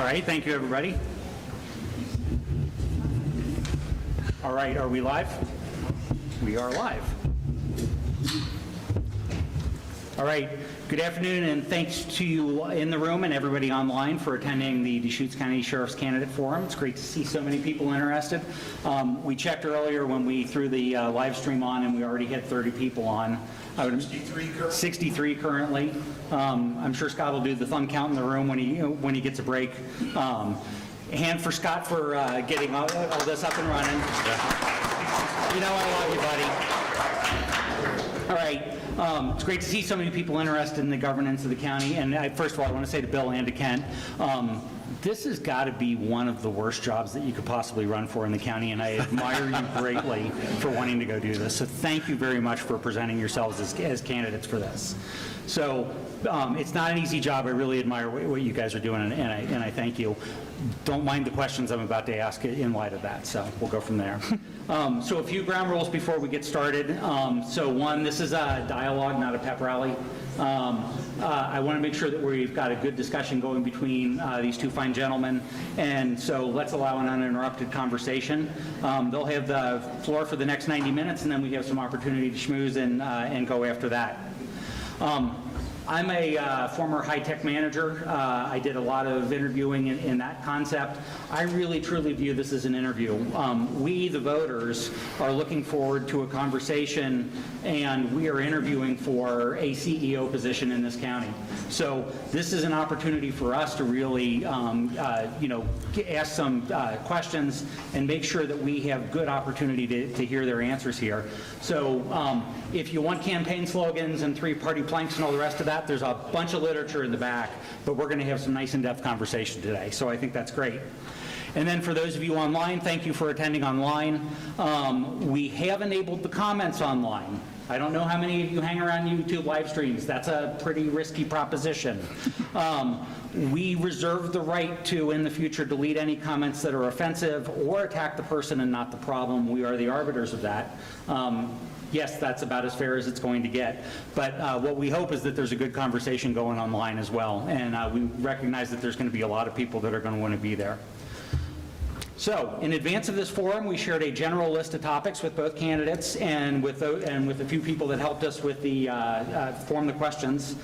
right, thank you, everybody. All right, are we live? We are live. All right, good afternoon, and thanks to you in the room and everybody online for attending the Deschutes County Sheriff's Candidate Forum. It's great to see so many people interested. We checked earlier when we threw the live stream on, and we already had 30 people on. 63 currently. I'm sure Scott will do the thumb count in the room when he gets a break. Hand for Scott for getting all this up and running. You know I love you, buddy. All right. It's great to see so many people interested in the governance of the county. And first of all, I want to say to Bill and to Kent, this has got to be one of the worst jobs that you could possibly run for in the county, and I admire you greatly for wanting to go do this. So thank you very much for presenting yourselves as candidates for this. So it's not an easy job. I really admire what you guys are doing, and I thank you. Don't mind the questions I'm about to ask in light of that, so we'll go from there. So a few ground rules before we get started. So one, this is a dialogue, not a pep rally. I want to make sure that we've got a good discussion going between these two fine gentlemen, and so let's allow an uninterrupted conversation. They'll have the floor for the next 90 minutes, and then we have some opportunity to schmooze and go after that. I'm a former high-tech manager. I did a lot of interviewing in that concept. I really, truly view this as an interview. We, the voters, are looking forward to a conversation, and we are interviewing for a CEO position in this county. So this is an opportunity for us to really, ask some questions and make sure that we have good opportunity to hear their answers here. So if you want campaign slogans and three-party planks and all the rest of that, there's a bunch of literature in the back, but we're going to have some nice in-depth conversation today, so I think that's great. And then for those of you online, thank you for attending online. We have enabled the comments online. I don't know how many of you hang around YouTube live streams. That's a pretty risky proposition. We reserve the right to, in the future, delete any comments that are offensive or attack the person and not the problem. We are the arbiters of that. Yes, that's about as fair as it's going to get. But what we hope is that there's a good conversation going online as well. And we recognize that there's going to be a lot of people that are going to want to be there. So, in advance of this forum, we shared a general list of topics with both candidates and with a few people that helped us with the form the questions.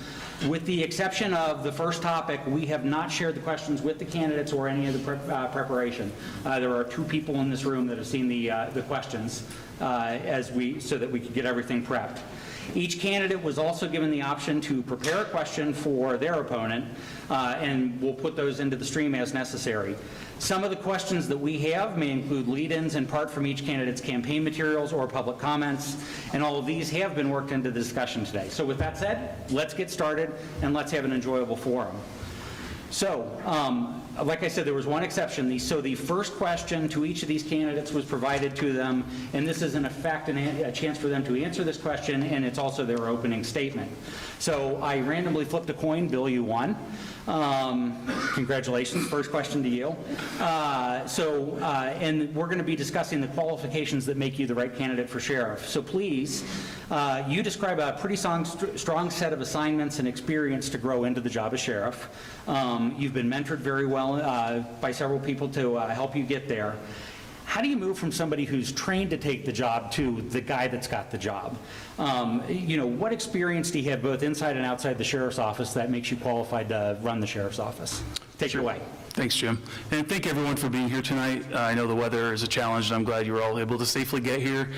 With the exception of the first topic, we have not shared the questions with the candidates or any of the preparation. There are 2 people in this room that have seen the questions so that we could get everything prepped. Each candidate was also given the option to prepare a question for their opponent, and we'll put those into the stream as necessary. Some of the questions that we have may include lead-ins in part from each candidate's campaign materials or public comments, and all of these have been worked into the discussion today. So with that said, let's get started and let's have an enjoyable forum. So, like I said, there was one exception. So the first question to each of these candidates was provided to them, and this is in effect a chance for them to answer this question, and it's also their opening statement. So I randomly flipped a coin. Bill, you won. Congratulations. First question to you. And we're going to be discussing the qualifications that make you the right candidate for sheriff. So please, you describe a pretty strong set of assignments and experience to grow into the job of sheriff. You've been mentored very well by several people to help you get there. How do you move from somebody who's trained to take the job to the guy that's got the job? What experience do you have both inside and outside the sheriff's office that makes you qualified to run the sheriff's office? Take it away. Thanks, Jim. And thank everyone for being here tonight. I know the weather is a challenge, and I'm glad you were all able to safely get here.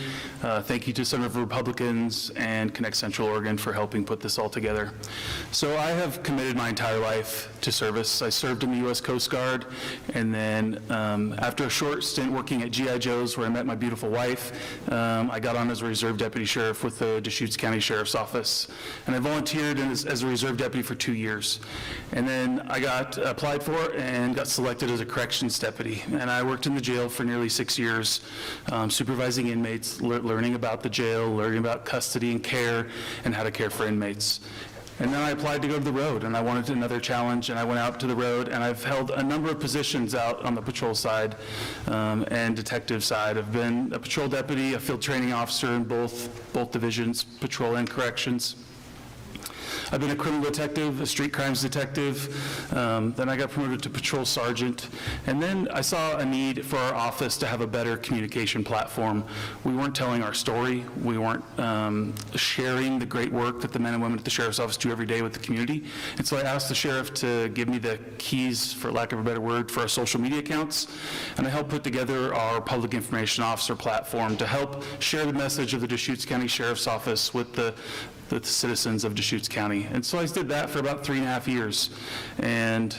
Thank you to Sunriver Republicans and Connect Central Oregon for helping put this all together. So I have committed my entire life to service. I served in the U.S. Coast Guard, and then after a short stint working at G.I. Joe's, where I met my beautiful wife, I got on as a reserve deputy sheriff with the Deschutes County Sheriff's Office. And I volunteered as a reserve deputy for 2 years. And then I got applied for and got selected as a corrections deputy. And I worked in the jail for nearly 6 years, supervising inmates, learning about the jail, learning about custody and care, and how to care for inmates. And then I applied to go to the road, and I wanted another challenge, and I went out to the road, and I've held a number of positions out on the patrol side and detective side. I've been a patrol deputy, a field training officer in both divisions, patrol and corrections. I've been a criminal detective, a street crimes detective, then I got promoted to patrol sergeant, and then I saw a need for our office to have a better communication platform. We weren't telling our story. We weren't sharing the great work that the men and women at the Sheriff's Office do every day with the community. And so I asked the sheriff to give me the keys, for lack of a better word, for our social media accounts, and I helped put together our public information officer platform to help share the message of the Deschutes County Sheriff's Office with the citizens of Deschutes County. And so I did that for about 3.5 years, and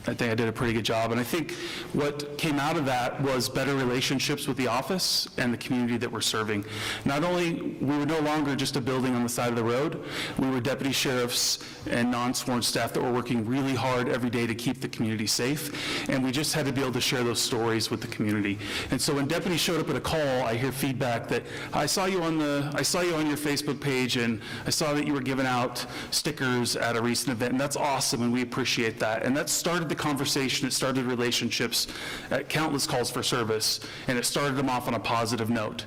I think I did a pretty good job. And I think what came out of that was better relationships with the office and the community that we're serving. Not only, we were no longer just a building on the side of the road, we were deputy sheriffs and non-sworn staff that were working really hard every day to keep the community safe, and we just had to be able to share those stories with the community. And so when deputies showed up at a call, I hear feedback that, I saw you on your Facebook page, and I saw that you were giving out stickers at a recent event, and that's awesome, and we appreciate that. And that started the conversation, it started relationships at countless calls for service, and it started them off on a positive note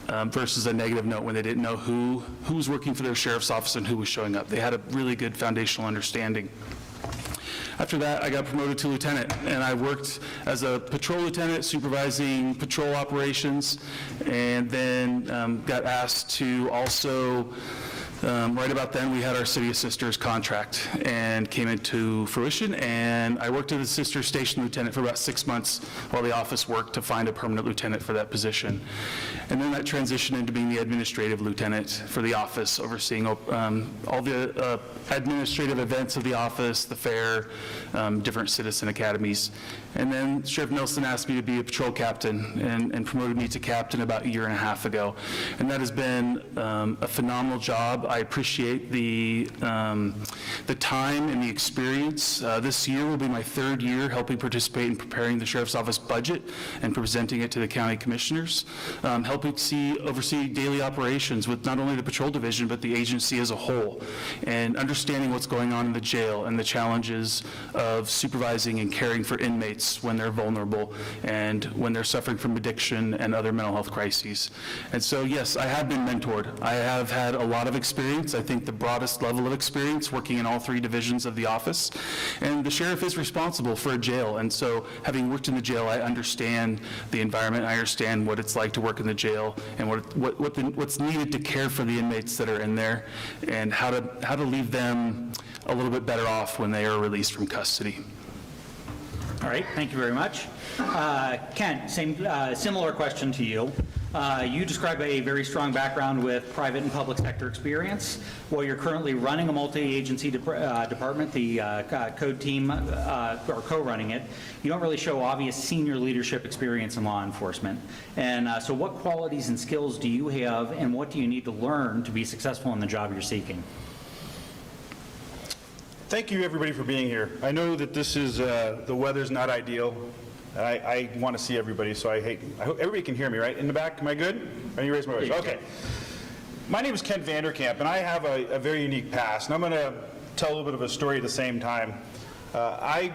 versus a negative note when they didn't know who was working for their sheriff's office and who was showing up. They had a really good foundational understanding. After that, I got promoted to lieutenant, and I worked as a patrol lieutenant supervising patrol operations, and then got asked to also, right about then, we had our City of Sisters contract and came into fruition, and I worked as a sister station lieutenant for about 6 months while the office worked to find a permanent lieutenant for that position. And then that transitioned into being the administrative lieutenant for the office, overseeing all the administrative events of the office, the fair, different citizen academies. And then Sheriff Nelson asked me to be a patrol captain and promoted me to captain about 1.5 years ago. And that has been a phenomenal job. I appreciate the time and the experience. This year will be my 3rd year helping participate in preparing the Sheriff's Office budget and presenting it to the county commissioners, helping oversee daily operations with not only the patrol division but the agency as a whole, and understanding what's going on in the jail and the challenges of supervising and caring for inmates when they're vulnerable and when they're suffering from addiction and other mental health crises. And so, yes, I have been mentored. I have had a lot of experience, I think the broadest level of experience, working in all 3 divisions of the office. And the sheriff is responsible for a jail. And so, having worked in the jail, I understand the environment, I understand what it's like to work in the jail and what's needed to care for the inmates that are in there, and how to leave them a little bit better off when they are released from custody. All right, thank you very much. Kent, similar question to you. You describe a very strong background with private and public sector experience. While you're currently running a multi-agency department, the code team, or co-running it, you don't really show obvious senior leadership experience in law enforcement. And so what qualities and skills do you have, and what do you need to learn to be successful in the job you're seeking? Thank you, everybody, for being here. I know that this is, the weather's not ideal. I want to see everybody, so I hope everybody can hear me, right? In the back, am I good? Are you raising my voice? Okay. My name is Vander, and I have a very unique past, and I'm going to tell a little bit of a story at the same time. I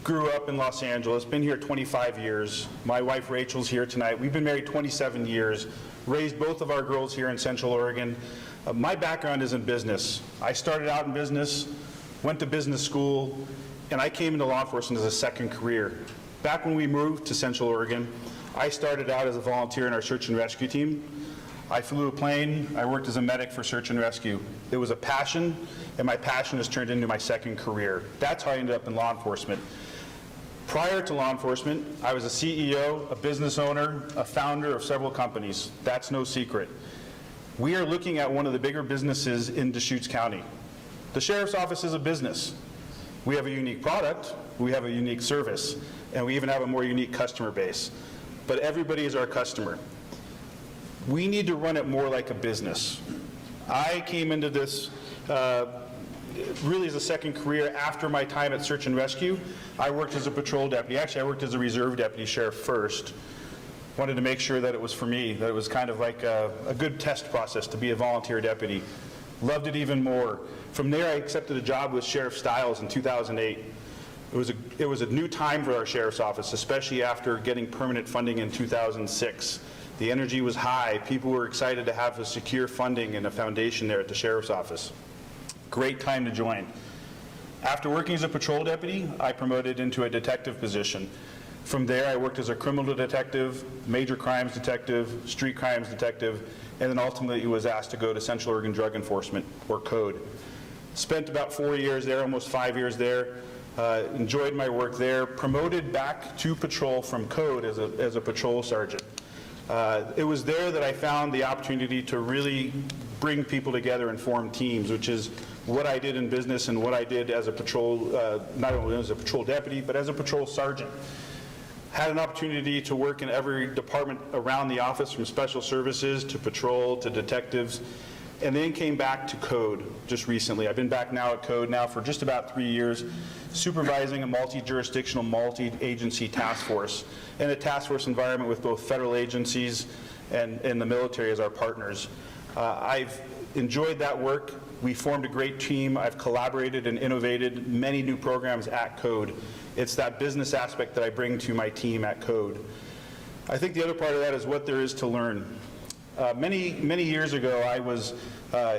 grew up in Los Angeles, been here 25 years. My wife Rachel's here tonight. We've been married 27 years, raised both of our girls here in Central Oregon. My background is in business. I started out in business, went to business school, and I came into law enforcement as a second career. Back when we moved to Central Oregon, I started out as a volunteer in our search and rescue team. I flew a plane, I worked as a medic for search and rescue. It was a passion, and my passion has turned into my second career. That's how I ended up in law enforcement. Prior to law enforcement, I was a CEO, a business owner, a founder of several companies. That's no secret. We are looking at one of the bigger businesses in Deschutes County. The Sheriff's Office is a business. We have a unique product, we have a unique service, and we even have a more unique customer base. But everybody is our customer. We need to run it more like a business. I came into this really as a second career after my time at Search and Rescue. I worked as a patrol deputy. Actually, I worked as a reserve deputy sheriff first. Wanted to make sure that it was for me, that it was kind of like a good test process to be a volunteer deputy. Loved it even more. From there, I accepted a job with Sheriff Stiles in 2008. It was a new time for our Sheriff's Office, especially after getting permanent funding in 2006. The energy was high. People were excited to have a secure funding and a foundation there at the Sheriff's Office. Great time to join. After working as a patrol deputy, I promoted into a detective position. From there, I worked as a criminal detective, major crimes detective, street crimes detective, and then ultimately was asked to go to Central Oregon Drug Enforcement, or CODE. Spent about 4 years there, almost 5 years there. Enjoyed my work there. Promoted back to patrol from CODE as a patrol sergeant. It was there that I found the opportunity to really bring people together and form teams, which is what I did in business and what I did as a patrol, not only as a patrol deputy, but as a patrol sergeant. Had an opportunity to work in every department around the office, from special services to patrol to detectives, and then came back to CODE just recently. I've been back now at CODE now for just about 3 years, supervising a multi-jurisdictional, multi-agency task force, and a task force environment with both federal agencies and the military as our partners. I've enjoyed that work. We formed a great team. I've collaborated and innovated many new programs at CODE. It's that business aspect that I bring to my team at CODE. I think the other part of that is what there is to learn. Many years ago, I was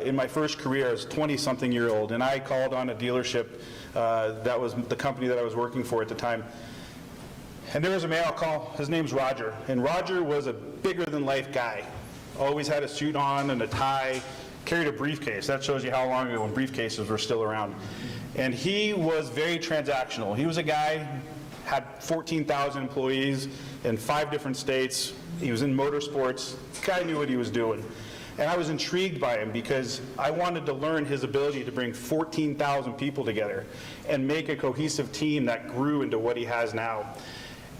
in my first career as a 20-something-year-old, and I called on a dealership that was the company that I was working for at the time. And there was a man I'll call, his name's Roger, and Roger was a bigger-than-life guy. Always had a suit on and a tie, carried a briefcase. That shows you how long ago when briefcases were still around. And he was very transactional. He was a guy, had 14,000 employees in 5 different states. He was in motorsports. The guy knew what he was doing. And I was intrigued by him because I wanted to learn his ability to bring 14,000 people together and make a cohesive team that grew into what he has now.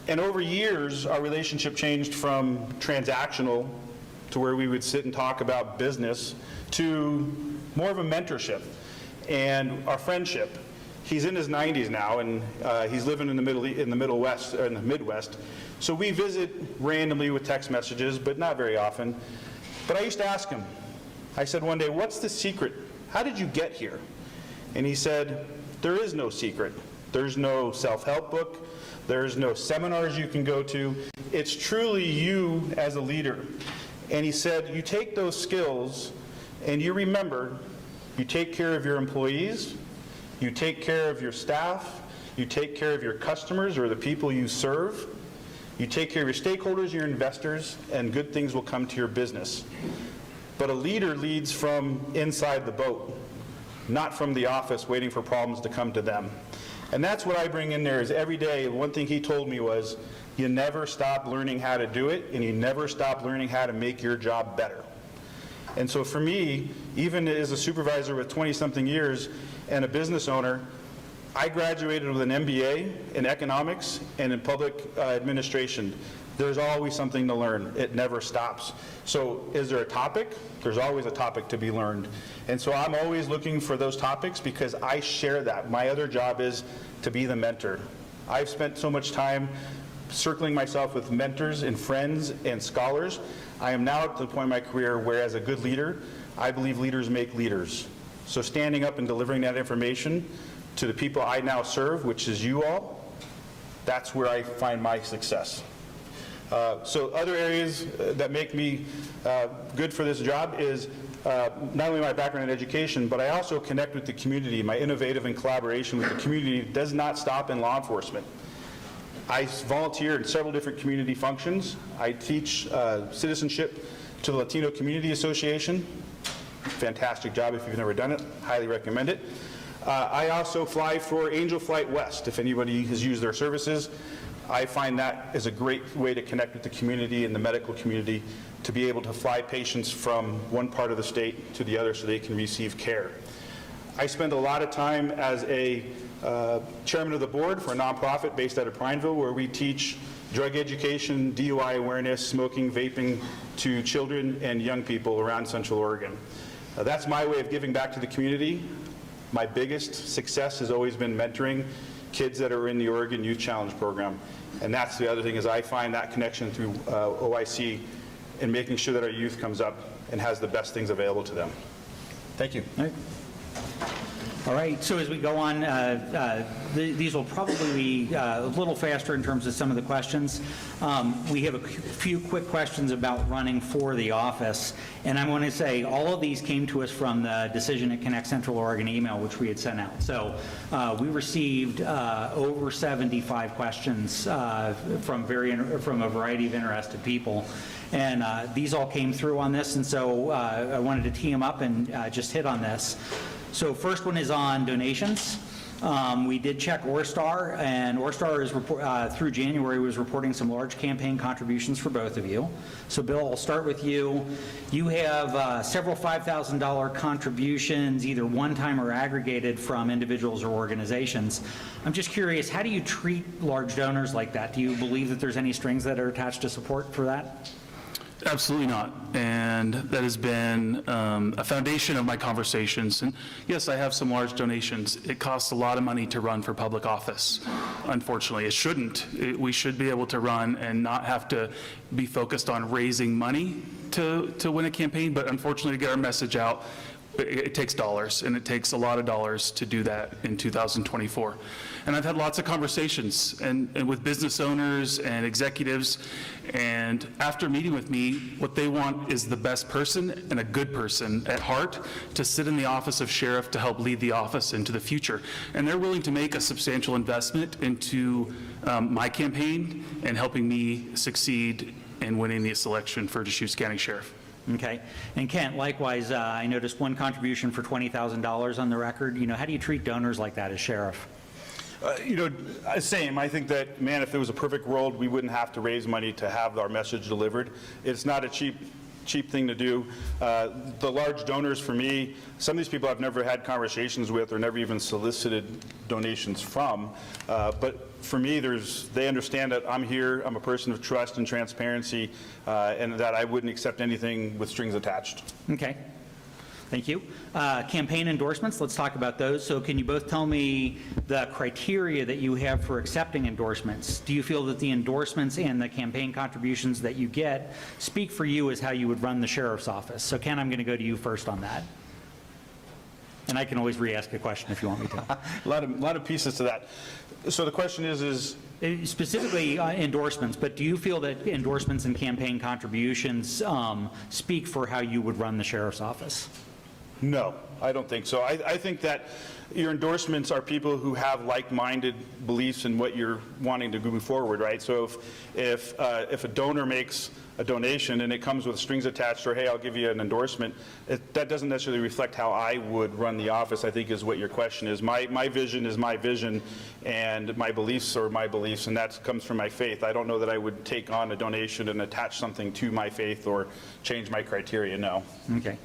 And over years, our relationship changed from transactional, to where we would sit and talk about business, to more of a mentorship and our friendship. He's in his 90s now, and he's living in the Midwest. So we visit randomly with text messages, but not very often. But I used to ask him, I said one day, what's the secret? How did you get here? And he said, there is no secret. There's no self-help book. There's no seminars you can go to. It's truly you as a leader. And he said, you take those skills and you remember, you take care of your employees, you take care of your staff, you take care of your customers or the people you serve, you take care of your stakeholders, your investors, and good things will come to your business. But a leader leads from inside the boat, not from the office waiting for problems to come to them. And that's what I bring in there is every day, one thing he told me was, you never stop learning how to do it, and you never stop learning how to make your job better. And so for me, even as a supervisor with 20-something years and a business owner, I graduated with an MBA in economics and in public administration. There's always something to learn. It never stops. So is there a topic? There's always a topic to be learned. And so I'm always looking for those topics because I share that. My other job is to be the mentor. I've spent so much time circling myself with mentors and friends and scholars. I am now at the point in my career where, as a good leader, I believe leaders make leaders. So standing up and delivering that information to the people I now serve, which is you all, that's where I find my success. So other areas that make me good for this job is not only my background in education, but I also connect with the community. My innovative and collaboration with the community does not stop in law enforcement. I volunteer in several different community functions. I teach citizenship to the Latino Community Association. Fantastic job if you've never done it. Highly recommend it. I also fly for Angel Flight West. If anybody has used their services, I find that is a great way to connect with the community and the medical community to be able to fly patients from one part of the state to the other so they can receive care. I spend a lot of time as a chairman of the board for a nonprofit based out of Prineville, where we teach drug education, DUI awareness, smoking, vaping to children and young people around Central Oregon. That's my way of giving back to the community. My biggest success has always been mentoring kids that are in the Oregon Youth Challenge program. And that's the other thing, is I find that connection through OIC and making sure that our youth comes up and has the best things available to them. Thank you. All All right, so as we go on, these will probably be a little faster in terms of some of the questions. We have a few quick questions about running for the office, and I want to say all of these came to us from the Decision at Connect Central Oregon email, which we had sent out. So we received over 75 questions from a variety of interested people, and these all came through on this, and so I wanted to tee them up and just hit on this. So first one is on donations. We did check Orstar, and Orstar is through January was reporting some large campaign contributions for both of you. So Bill, I'll start with you. You have several $5,000 contributions, either one-time or aggregated from individuals or organizations. I'm just curious, how do you treat large donors like that? Do you believe that there's any strings that are attached to support for that? Absolutely not, and that has been a foundation of my conversations. And yes, I have some large donations. It costs a lot of money to run for public office. Unfortunately, it shouldn't. We should be able to run and not have to be focused on raising money to win a campaign, but unfortunately, to get our message out, it takes dollars, and it takes a lot of dollars to do that in 2024. And I've had lots of conversations and with business owners and executives, and after meeting with me, what they want is the best person and a good person at heart to sit in the office of sheriff to help lead the office into the future. And they're willing to make a substantial investment into my campaign and helping me succeed in winning this election for Deschutes County Sheriff. Okay. And Kent, likewise, I noticed one contribution for $20,000 on the record. You know, how do you treat donors like that as sheriff? Same. I think that, man, if there was a perfect world, we wouldn't have to raise money to have our message delivered. It's not a cheap thing to do. The large donors for me, some of these people I've never had conversations with or never even solicited donations from. But for me, they understand that I'm here, I'm a person of trust and transparency, and that I wouldn't accept anything with strings attached. Okay. Thank you. Campaign endorsements, let's talk about those. So can you both tell me the criteria that you have for accepting endorsements? Do you feel that the endorsements and the campaign contributions that you get speak for you as how you would run the sheriff's office? So Ken, I'm going to go to you first on that. And I can always re-ask a question if you want me to. A lot of pieces to that. So the question is specifically endorsements, but do you feel that endorsements and campaign contributions speak for how you would run the sheriff's office? No, I don't think so. I think that your endorsements are people who have like-minded beliefs in what you're wanting to move forward, right? So if a donor makes a donation and it comes with strings attached, or hey, I'll give you an endorsement, that doesn't necessarily reflect how I would run the office, I think is what your question is. My vision is my vision, and my beliefs are my beliefs, and that comes from my faith. I don't know that I would take on a donation and attach something to my faith or change my criteria, no. Okay.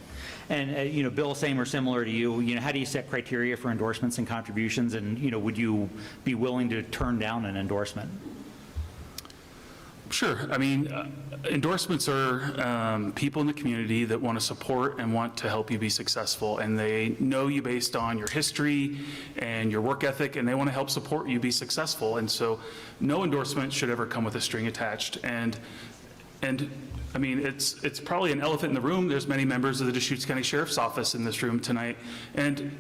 And, Bill, same or similar to you, how do you set criteria for endorsements and contributions, and, would you be willing to turn down an endorsement? Sure. I mean, endorsements are people in the community that want to support and want to help you be successful, and they know you based on your history and your work ethic, and they want to help support you be successful. And so no endorsement should ever come with a string attached. And I mean, it's probably an elephant in the room. There's many members of the Deschutes County Sheriff's Office in this room tonight. And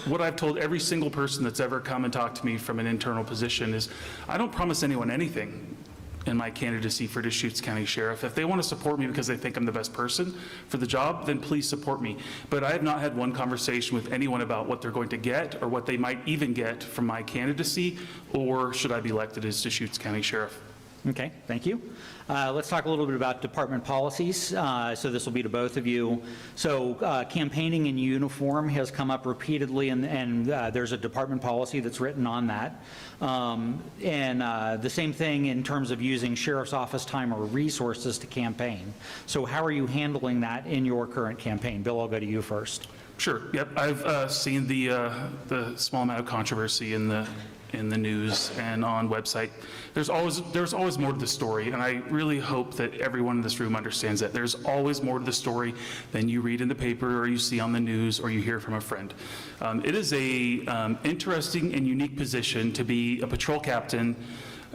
what I've told every single person that's ever come and talked to me from an internal position is, I don't promise anyone anything in my candidacy for Deschutes County Sheriff. If they want to support me because they think I'm the best person for the job, then please support me. But I have not had one conversation with anyone about what they're going to get or what they might even get from my candidacy, or should I be elected as Deschutes County Sheriff. Okay, thank you. Let's talk a little bit about department policies. So this will be to both of you. So campaigning in uniform has come up repeatedly, and there's a department policy that's written on that. And the same thing in terms of using sheriff's office time or resources to campaign. So how are you handling that in your current campaign? Bill, I'll go to you first. Sure. Yep. I've seen the small amount of controversy in the news and on website. There's always more to the story, and I really hope that everyone in this room understands that. There's always more to the story than you read in the paper or you see on the news or you hear from a friend. It is a interesting and unique position to be a patrol captain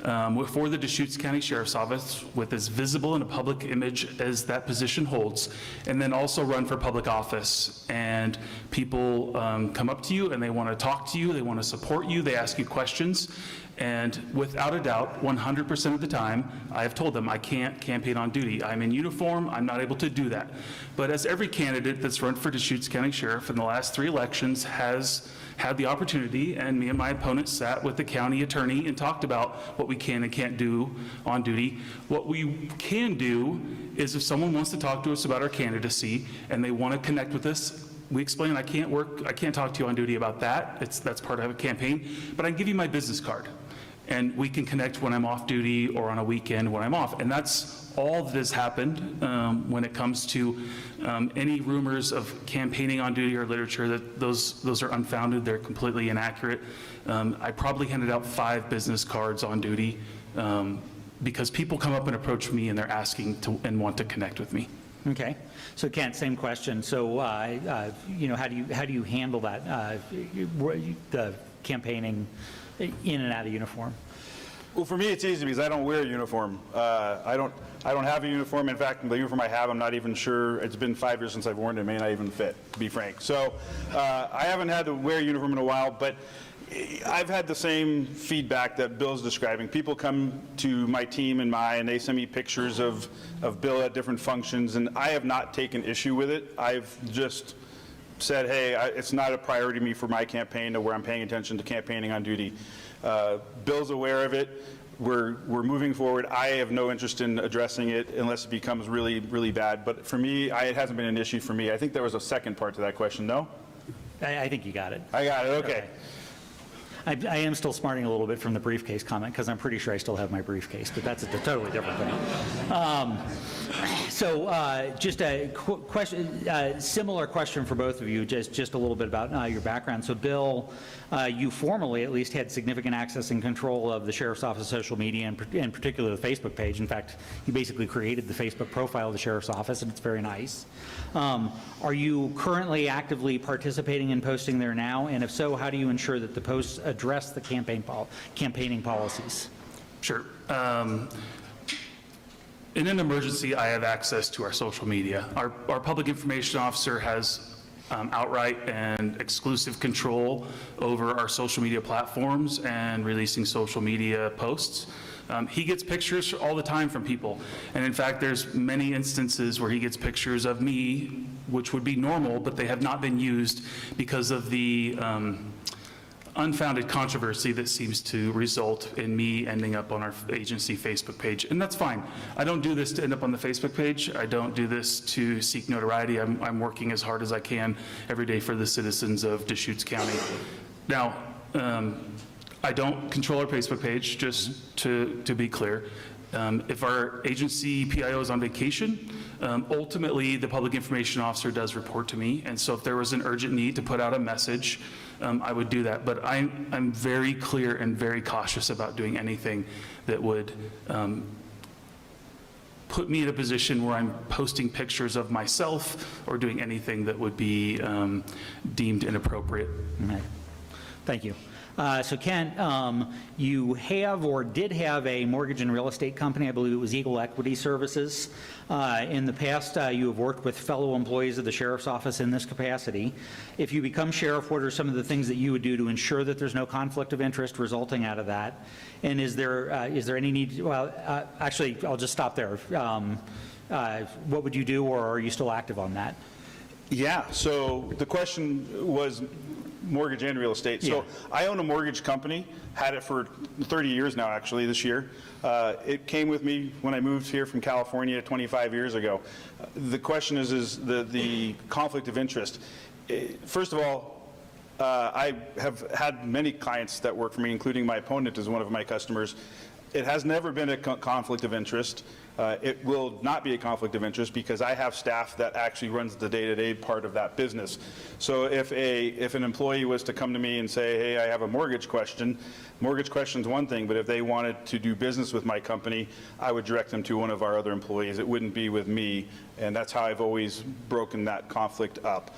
for the Deschutes County Sheriff's Office with as visible and a public image as that position holds, and then also run for public office. And people come up to you and they want to talk to you, they want to support you, they ask you questions. And without a doubt, 100% of the time, I have told them I can't campaign on duty. I'm in uniform, I'm not able to do that. But as every candidate that's run for Deschutes County Sheriff in the last 3 elections has had the opportunity, and me and my opponent sat with the county attorney and talked about what we can and can't do on duty. What we can do is if someone wants to talk to us about our candidacy and they want to connect with us, we explain I can't talk to you on duty about that. That's part of a campaign, but I can give you my business card. And we can connect when I'm off duty or on a weekend when I'm off. And that's all that has happened when it comes to any rumors of campaigning on duty or literature. That those are unfounded. They're completely inaccurate. I probably handed out 5 business cards on duty because people come up and approach me and they're asking to and want to connect with me. Okay. So Kent, same question. So, you know, how do you handle that, the campaigning in and out of uniform? Well, for me, it's easy because I don't wear a uniform. I don't have a uniform. In fact, the uniform I have, I'm not even sure. It's been 5 years since I've worn it. It may not even fit, to be frank. So I haven't had to wear a uniform in a while, but I've had the same feedback that Bill's describing. People come to my team and they send me pictures of Bill at different functions, and I have not taken issue with it. I've just said, hey, it's not a priority to me for my campaign to where I'm paying attention to campaigning on duty. Bill's aware of it. We're moving forward. I have no interest in addressing it unless it becomes really, really bad. But for me, it hasn't been an issue for me. I think there was a second part to that question, no? I think you got it. I got it, okay. I am still smarting a little bit from the briefcase comment because I'm pretty sure I still have my briefcase, but that's a totally different thing. So just a question, similar question for both of you, just a little bit about your background. So Bill, you formally at least had significant access and control of the Sheriff's Office social media, and in particular the Facebook page. In fact, you basically created the Facebook profile of the Sheriff's Office, and it's very nice. Are you currently actively participating in posting there now? And if so, how do you ensure that the posts address the campaigning policies? Sure. In an emergency, I have access to our social media. Our public information officer has outright and exclusive control over our social media platforms and releasing social media posts. He gets pictures all the time from people. And in fact, there's many instances where he gets pictures of me, which would be normal, but they have not been used because of the unfounded controversy that seems to result in me ending up on our agency Facebook page. And that's fine. I don't do this to end up on the Facebook page. I don't do this to seek notoriety. I'm working as hard as I can every day for the citizens of Deschutes County. Now, I don't control our Facebook page, just to be clear. If our agency PIO is on vacation, ultimately the public information officer does report to me, and so if there was an urgent need to put out a message, I would do that. But I'm very clear and very cautious about doing anything that would put me in a position where I'm posting pictures of myself or doing anything that would be deemed inappropriate. Okay. Thank you. So Kent, you have or did have a mortgage and real estate company. I believe it was Eagle Equity Services. In the past, you have worked with fellow employees of the Sheriff's Office in this capacity. If you become sheriff, what are some of the things that you would do to ensure that there's no conflict of interest resulting out of that? And is there any need, well, actually, I'll just stop there. What would you do, or are you still active on that? Yeah, so the question was mortgage and real estate. So I own a mortgage company, had it for 30 years now, actually, this year. It came with me when I moved here from California 25 years ago. The question is the conflict of interest. First of all, I have had many clients that work for me, including my opponent is one of my customers. It has never been a conflict of interest. It will not be a conflict of interest because I have staff that actually runs the day-to-day part of that business. So if an employee was to come to me and say, hey, I have a mortgage question is one thing, but if they wanted to do business with my company, I would direct them to one of our other employees. It wouldn't be with me, and that's how I've always broken that conflict up.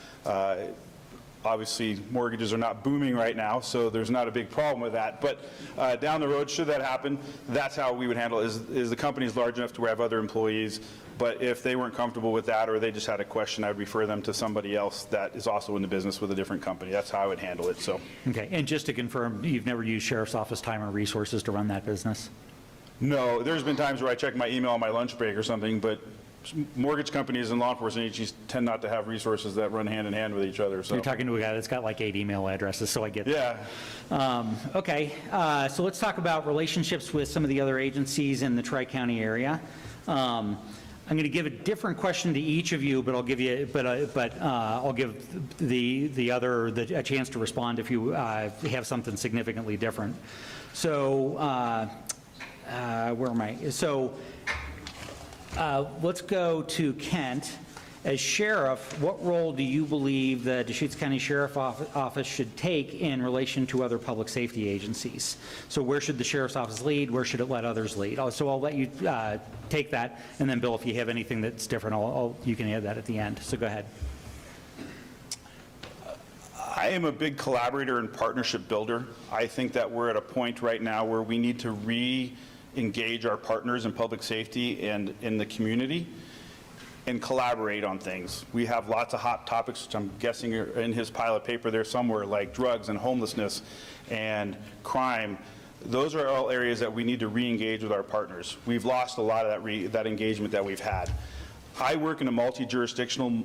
Obviously, mortgages are not booming right now, so there's not a big problem with that. But down the road, should that happen, that's how we would handle it. Is the company's large enough to have other employees? But if they weren't comfortable with that, or they just had a question, I would refer them to somebody else that is also in the business with a different company. That's how I would handle it. So. Okay, and just to confirm, you've never used Sheriff's Office time or resources to run that business? No, there's been times where I check my email on my lunch break or something, but mortgage companies and law enforcement agencies tend not to have resources that run hand in hand with each other. So. You're talking to a guy that's got like 8 email addresses, so I get that. Yeah. Okay, so let's talk about relationships with some of the other agencies in the Tri-County area. I'm going to give a different question to each of you, but I'll give you, I'll give the other a chance to respond if you have something significantly different. So, where am I? So, let's go to Kent. As sheriff, what role do you believe the Deschutes County Sheriff Office should take in relation to other public safety agencies? So where should the Sheriff's Office lead? Where should it let others lead? So I'll let you take that, and then Bill, if you have anything that's different, you can add that at the end. So go ahead. I am a big collaborator and partnership builder. I think that we're at a point right now where we need to re-engage our partners in public safety and in the community and collaborate on things. We have lots of hot topics, which I'm guessing are in his pile of paper there somewhere, like drugs and homelessness and crime. Those are all areas that we need to re-engage with our partners. We've lost a lot of that engagement that we've had. I work in a multi-jurisdictional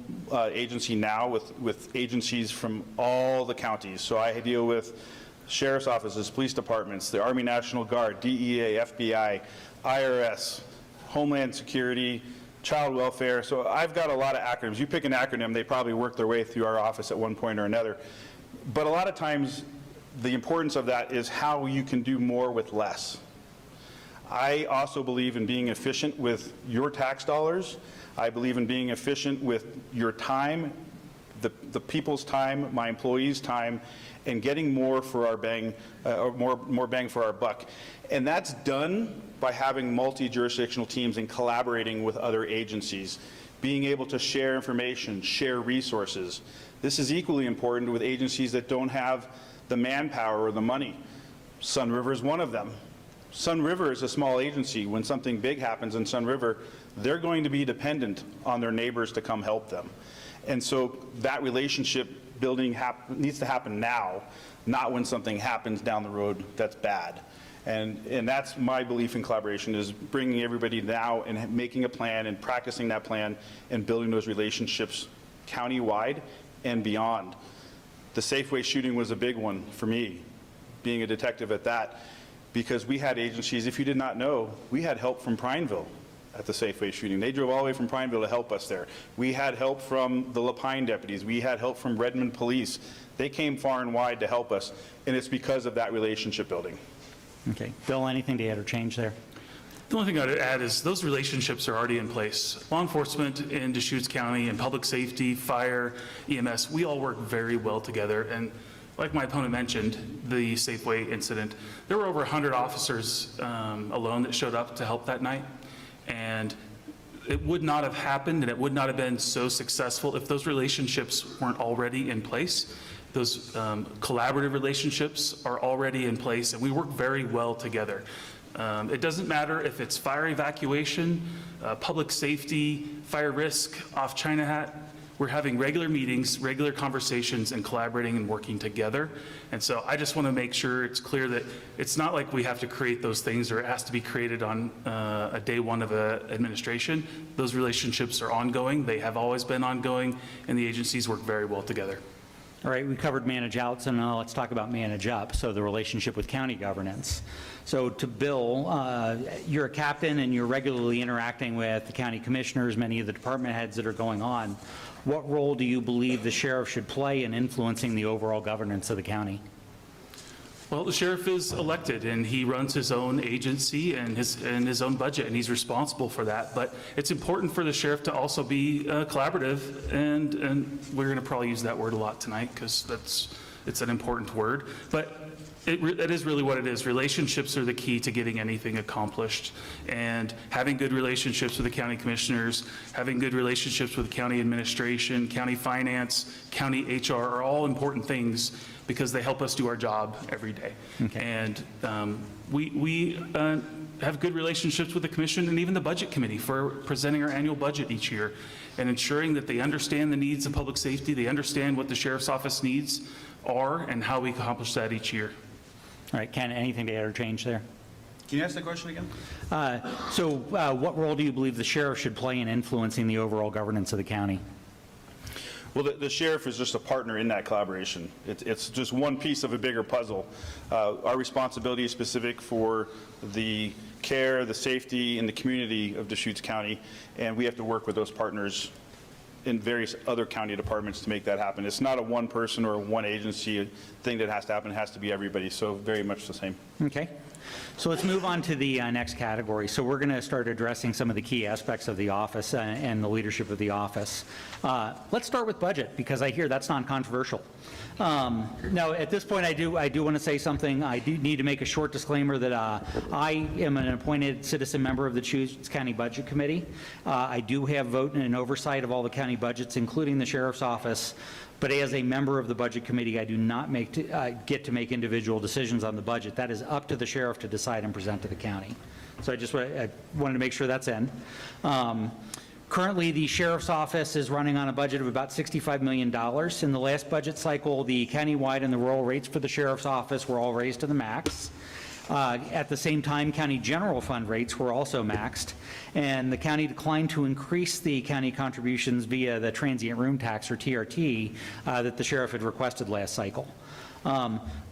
agency now with agencies from all the counties. So I deal with sheriff's offices, police departments, the Army National Guard, DEA, FBI, IRS, Homeland Security, child welfare. So I've got a lot of acronyms. You pick an acronym, they probably work their way through our office at one point or another. But a lot of times, the importance of that is how you can do more with less. I also believe in being efficient with your tax dollars. I believe in being efficient with your time, the people's time, my employees' time, and getting more for our bang, or more bang for our buck. And that's done by having multi-jurisdictional teams and collaborating with other agencies, being able to share information, share resources. This is equally important with agencies that don't have the manpower or the money. Sunriver is one of them. Sunriver is a small agency. When something big happens in Sunriver, they're going to be dependent on their neighbors to come help them. And so that relationship building needs to happen now, not when something happens down the road that's bad. And that's my belief in collaboration, is bringing everybody now and making a plan and practicing that plan and building those relationships county-wide and beyond. The Safeway shooting was a big one for me, being a detective at that, because we had agencies, if you did not know, we had help from Prineville at the Safeway shooting. They drove all the way from Prineville to help us there. We had help from the Lapine deputies. We had help from Redmond Police. They came far and wide to help us, and it's because of that relationship building. Okay. Bill, anything to add or change there? The only thing I'd add is those relationships are already in place. Law enforcement in Deschutes County and public safety, fire, EMS, we all work very well together. And like my opponent mentioned, the Safeway incident, there were over 100 officers alone that showed up to help that night. And it would not have happened and it would not have been so successful if those relationships weren't already in place. Those collaborative relationships are already in place, and we work very well together. It doesn't matter if it's fire evacuation, public safety, fire risk, off China Hat. We're having regular meetings, regular conversations, and collaborating and working together. And so I just want to make sure it's clear that it's not like we have to create those things or it has to be created on a day one of an administration. Those relationships are ongoing. They have always been ongoing, and the agencies work very well together. All right, we covered manage out, so now let's talk about manage up, so the relationship with county governance. So to Bill, you're a captain and you're regularly interacting with the county commissioners, many of the department heads that are going on. What role do you believe the sheriff should play in influencing the overall governance of the county? Well, the sheriff is elected, and he runs his own agency and his own budget, and he's responsible for that. But it's important for the sheriff to also be collaborative, and we're going to probably use that word a lot tonight because that's it's an important word, but it is really what it is. Relationships are the key to getting anything accomplished. And having good relationships with the county commissioners, having good relationships with county administration, county finance, county HR are all important things because they help us do our job every day. Okay. And we have good relationships with the commission and even the budget committee for presenting our annual budget each year and ensuring that they understand the needs of public safety, they understand what the sheriff's office needs are and how we accomplish that each year. All right, Ken, anything to add or change there? Can you ask that question again? What role do you believe the sheriff should play in influencing the overall governance of the county? Well, the sheriff is just a partner in that collaboration. It's just one piece of a bigger puzzle. Our responsibility is specific for the care, the safety, and the community of Deschutes County, and we have to work with those partners in various other county departments to make that happen. It's not a one person or one agency thing that has to happen. It has to be everybody, so very much the same. Okay. So let's move on to the next category. So we're going to start addressing some of the key aspects of the office and the leadership of the office. Let's start with budget, because I hear that's non-controversial. Now, at this point, I do want to say something. I do need to make a short disclaimer that I am an appointed citizen member of the Deschutes County Budget Committee. I do have vote and oversight of all the county budgets, including the sheriff's office. But as a member of the Budget Committee, I do not get to make individual decisions on the budget. That is up to the sheriff to decide and present to the county. So I wanted to make sure that's in. Currently, the sheriff's office is running on a budget of about $65 million. In the last budget cycle, the countywide and the rural rates for the sheriff's office were all raised to the max. At the same time, county general fund rates were also maxed, and the county declined to increase the county contributions via the transient room tax, or TRT, that the sheriff had requested last cycle.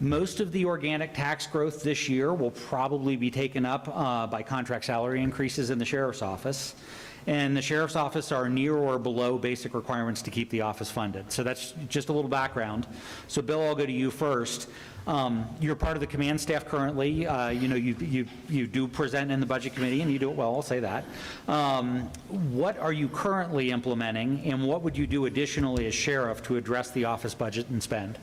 Most of the organic tax growth this year will probably be taken up by contract salary increases in the sheriff's office. And the sheriff's office are near or below basic requirements to keep the office funded. So that's just a little background. So Bill, I'll go to you first. You're part of the command staff currently. You do present in the budget committee, and you do it well, I'll say that. What are you currently implementing, and what would you do additionally as sheriff to address the office budget and spend?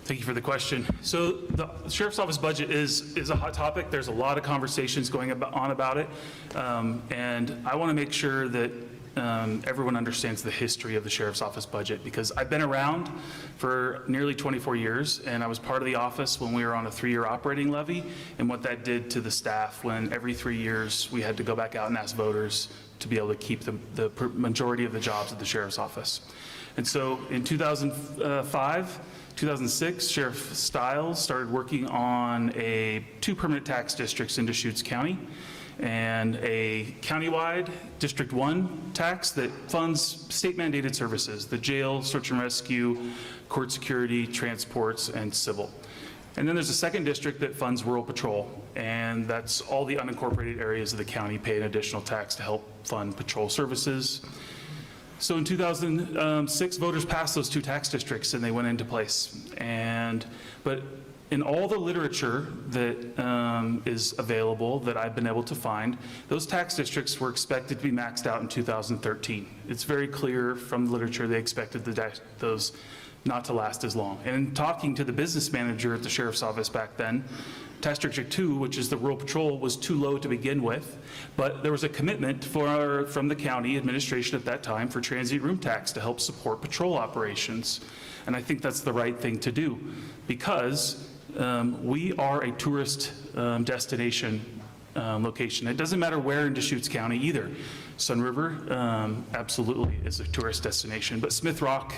Thank you for the question. So the sheriff's office budget is a hot topic. There's a lot of conversations going on about it. And I want to make sure that everyone understands the history of the sheriff's office budget, because I've been around for nearly 24 years, and I was part of the office when we were on a 3-year operating levy, and what that did to the staff when every 3 years we had to go back out and ask voters to be able to keep the majority of the jobs at the sheriff's office. And so in 2006, Sheriff Stiles started working on 2 permanent tax districts in Deschutes County and a countywide District 1 tax that funds state-mandated services, the jail, search and rescue, court security, transports, and civil. And then there's a second district that funds rural patrol, and that's all the unincorporated areas of the county pay an additional tax to help fund patrol services. So in 2006, voters passed those 2 tax districts, and they went into place. But in all the literature that is available that I've been able to find, those tax districts were expected to be maxed out in 2013. It's very clear from the literature they expected those not to last as long. And in talking to the business manager at the sheriff's office back then, Tax District 2, which is the rural patrol, was too low to begin with, but there was a commitment from the county administration at that time for transient room tax to help support patrol operations. And I think that's the right thing to do, because we are a tourist destination location. It doesn't matter where in Deschutes County either. Sunriver absolutely is a tourist destination, but Smith Rock,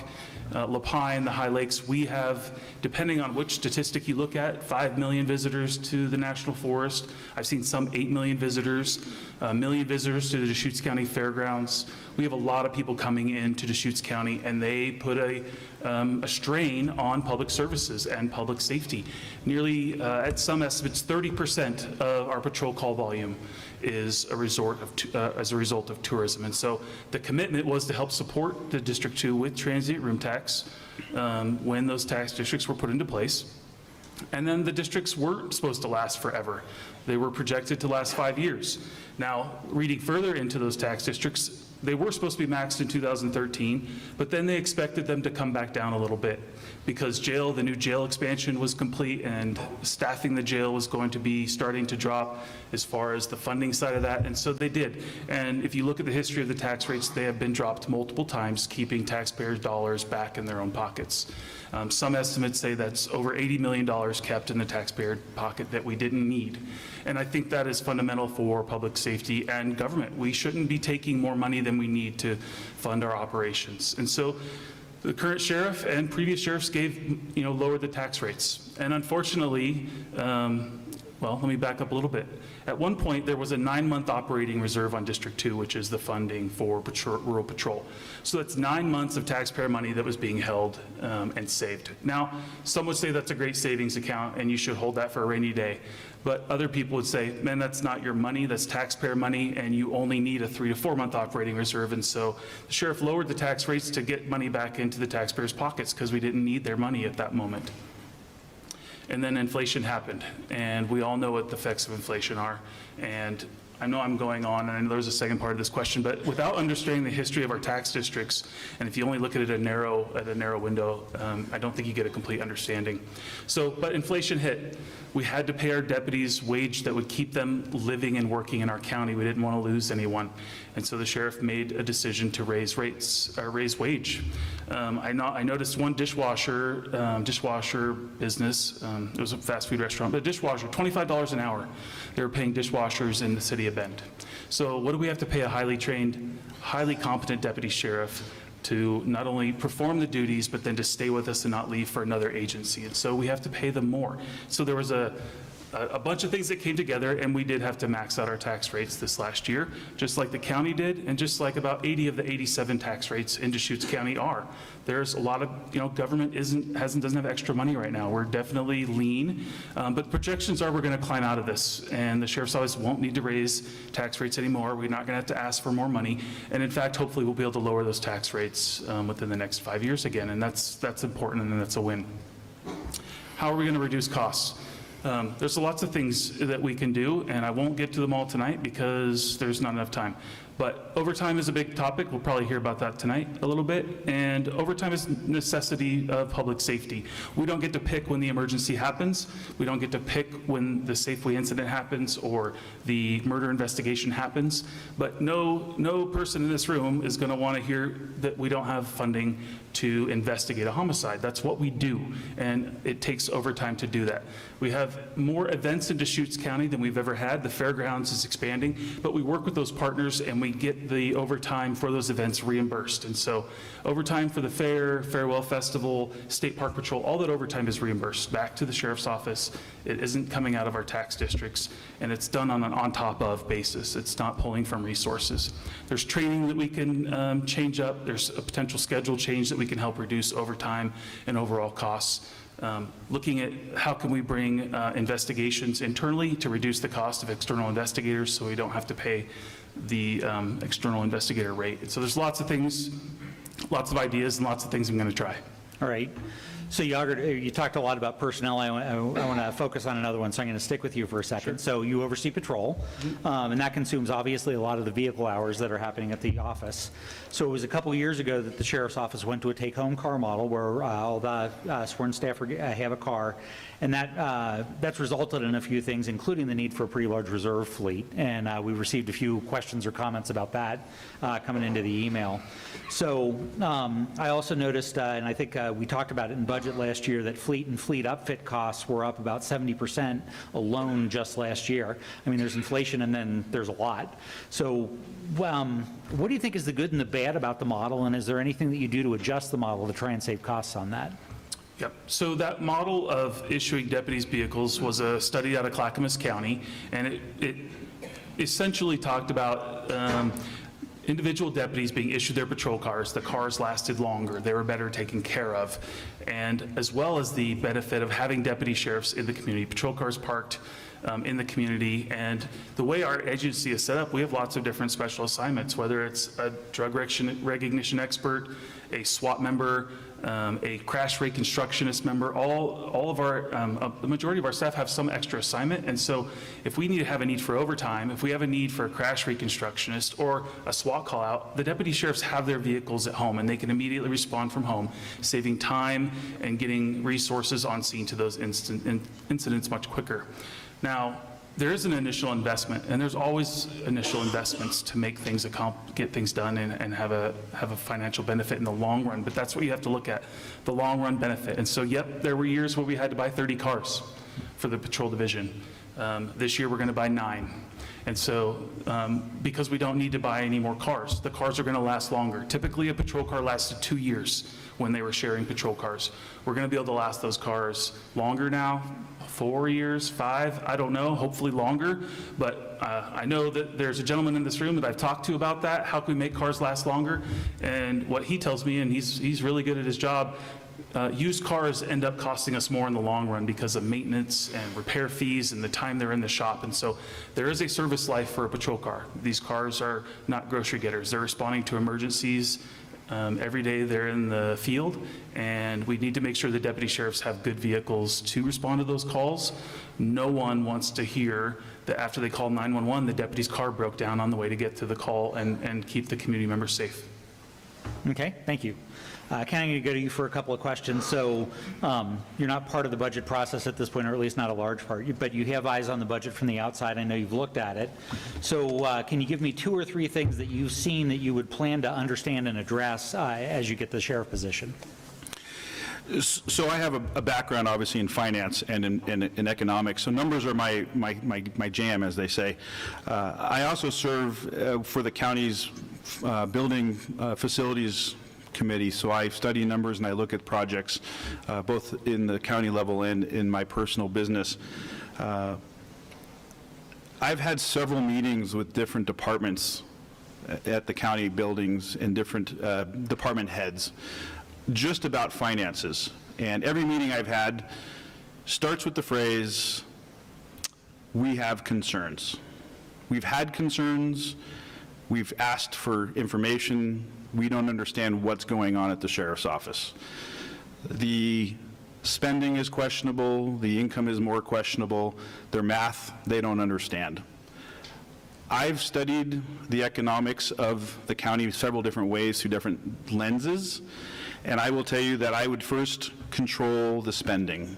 Lapine, the High Lakes, we have, depending on which statistic you look at, 5 million visitors to the National Forest. I've seen some 8 million visitors, 1 million visitors to the Deschutes County Fairgrounds. We have a lot of people coming into Deschutes County, and they put a strain on public services and public safety. Nearly, at some estimates, 30% of our patrol call volume is as a result of tourism. And so the commitment was to help support the District 2 with transient room tax when those tax districts were put into place. And then the districts weren't supposed to last forever. They were projected to last 5 years. Now, reading further into those tax districts, They were supposed to be maxed in 2013, but then they expected them to come back down a little bit because the new jail expansion was complete and staffing the jail was going to be starting to drop as far as the funding side of that, and so they did. And if you look at the history of the tax rates, they have been dropped multiple times, keeping taxpayers' dollars back in their own pockets. Some estimates say that's over $80 million kept in the taxpayer pocket that we didn't need. And I think that is fundamental for public safety and government. We shouldn't be taking more money than we need to fund our operations. And so the current sheriff and previous sheriffs lowered the tax rates. And unfortunately, well, let me back up a little bit. At one point, there was a 9-month operating reserve on District 2, which is the funding for rural patrol. So that's 9 months of taxpayer money that was being held and saved. Now, some would say that's a great savings account and you should hold that for a rainy day. But other people would say, man, that's not your money, that's taxpayer money, and you only need a 3 to 4 month operating reserve. And so the sheriff lowered the tax rates to get money back into the taxpayers' pockets because we didn't need their money at that moment. And then inflation happened, and we all know what the effects of inflation are. And I know I'm going on, and I know there's a second part of this question, but without understanding the history of our tax districts, and if you only look at it at a narrow window, I don't think you get a complete understanding. So, but inflation hit. We had to pay our deputies wage that would keep them living and working in our county. We didn't want to lose anyone. And so the sheriff made a decision to raise wage. I noticed one dishwasher business, it was a fast food restaurant, but a dishwasher, $25 an hour. They were paying dishwashers in the city of Bend. So what do we have to pay a highly trained, highly competent deputy sheriff to not only perform the duties, but then to stay with us and not leave for another agency? And so we have to pay them more. So there was a bunch of things that came together, and we did have to max out our tax rates this last year, just like the county did, and just like about 80 of the 87 tax rates in Deschutes County are. There's a lot of, government doesn't have extra money right now. We're definitely lean, but projections are we're going to climb out of this, and the sheriff's office won't need to raise tax rates anymore. We're not going to have to ask for more money, and in fact, hopefully we'll be able to lower those tax rates within the next 5 years again, and that's important, and that's a win. How are we going to reduce costs? There's lots of things that we can do, and I won't get to them all tonight because there's not enough time. But overtime is a big topic. We'll probably hear about that tonight a little bit. And overtime is necessity of public safety. We don't get to pick when the emergency happens. We don't get to pick when the Safeway incident happens or the murder investigation happens. But no person in this room is going to want to hear that we don't have funding to investigate a homicide. That's what we do, and it takes overtime to do that. We have more events in Deschutes County than we've ever had. The fairgrounds is expanding, but we work with those partners and we get the overtime for those events reimbursed. And so overtime for the fair, Farewell Festival, State Park Patrol, all that overtime is reimbursed back to the sheriff's office. It isn't coming out of our tax districts, and it's done on an on top of basis. It's not pulling from resources. There's training that we can change up. There's a potential schedule change that we can help reduce overtime and overall costs. Looking at how can we bring investigations internally to reduce the cost of external investigators so we don't have to pay the external investigator rate. So there's lots of things, lots of ideas, and lots of things I'm going to try. All right. So you talked a lot about personnel. I want to focus on another one, so I'm going to stick with you for a second. Sure. So you oversee patrol, and that consumes obviously a lot of the vehicle hours that are happening at the office. So it was a couple years ago that the sheriff's office went to a take-home car model where all the sworn staff have a car, and that's resulted in a few things, including the need for a pretty large reserve fleet. And we received a few questions or comments about that coming into the email. So I also noticed, and I think we talked about it in budget last year, that fleet and fleet upfit costs were up about 70% alone just last year. I mean, there's inflation and then there's a lot. So what do you think is the good and the bad about the model, and is there anything that you do to adjust the model to try and save costs on that? Yep. So that model of issuing deputies vehicles was a study out of Clackamas County, and it essentially talked about individual deputies being issued their patrol cars. The cars lasted longer. They were better taken care of. And as well as the benefit of having deputy sheriffs in the community, patrol cars parked in the community. And the way our agency is set up, we have lots of different special assignments, whether it's a drug recognition expert, a SWAT member, a crash reconstructionist member. All of our, the majority of our staff have some extra assignment, and so if we need to have a need for overtime, if we have a need for a crash reconstructionist or a SWAT call out, the deputy sheriffs have their vehicles at home and they can immediately respond from home, saving time and getting resources on scene to those incidents much quicker. Now, there is an initial investment, and there's always initial investments to make things get things done and have a financial benefit in the long run, but that's what you have to look at, the long run benefit. And so, yep, there were years where we had to buy 30 cars for the patrol division. This year, we're going to buy 9. And so, because we don't need to buy any more cars, the cars are going to last longer. Typically, a patrol car lasted 2 years when they were sharing patrol cars. We're going to be able to last those cars longer now, 4 years, 5, I don't know, hopefully longer. But I know that there's a gentleman in this room that I've talked to about that. How can we make cars last longer? And what he tells me, and he's really good at his job, used cars end up costing us more in the long run because of maintenance and repair fees and the time they're in the shop. And so there is a service life for a patrol car. These cars are not grocery getters. They're responding to emergencies. Every day they're in the field, and we need to make sure the deputy sheriffs have good vehicles to respond to those calls. No one wants to hear that after they call 911, the deputy's car broke down on the way to get to the call and keep the community members safe. Okay, thank you. Ken, I'm going to go to you for a couple of questions. So you're not part of the budget process at this point, or at least not a large part, but you have eyes on the budget from the outside. I know you've looked at it. So can you give me 2 or 3 things that you've seen that you would plan to understand and address as you get the sheriff position? So I have a background, obviously, in finance and in economics. So numbers are my jam, as they say. I also serve for the county's building facilities committee, so I study numbers and I look at projects both in the county level and in my personal business. I've had several meetings with different departments at the county buildings and different department heads just about finances, and every meeting I've had starts with the phrase, "We have concerns." We've had concerns, we've asked for information, we don't understand what's going on at the sheriff's office. The spending is questionable, the income is more questionable, their math, they don't understand. I've studied the economics of the county several different ways through different lenses, and I will tell you that I would first control the spending.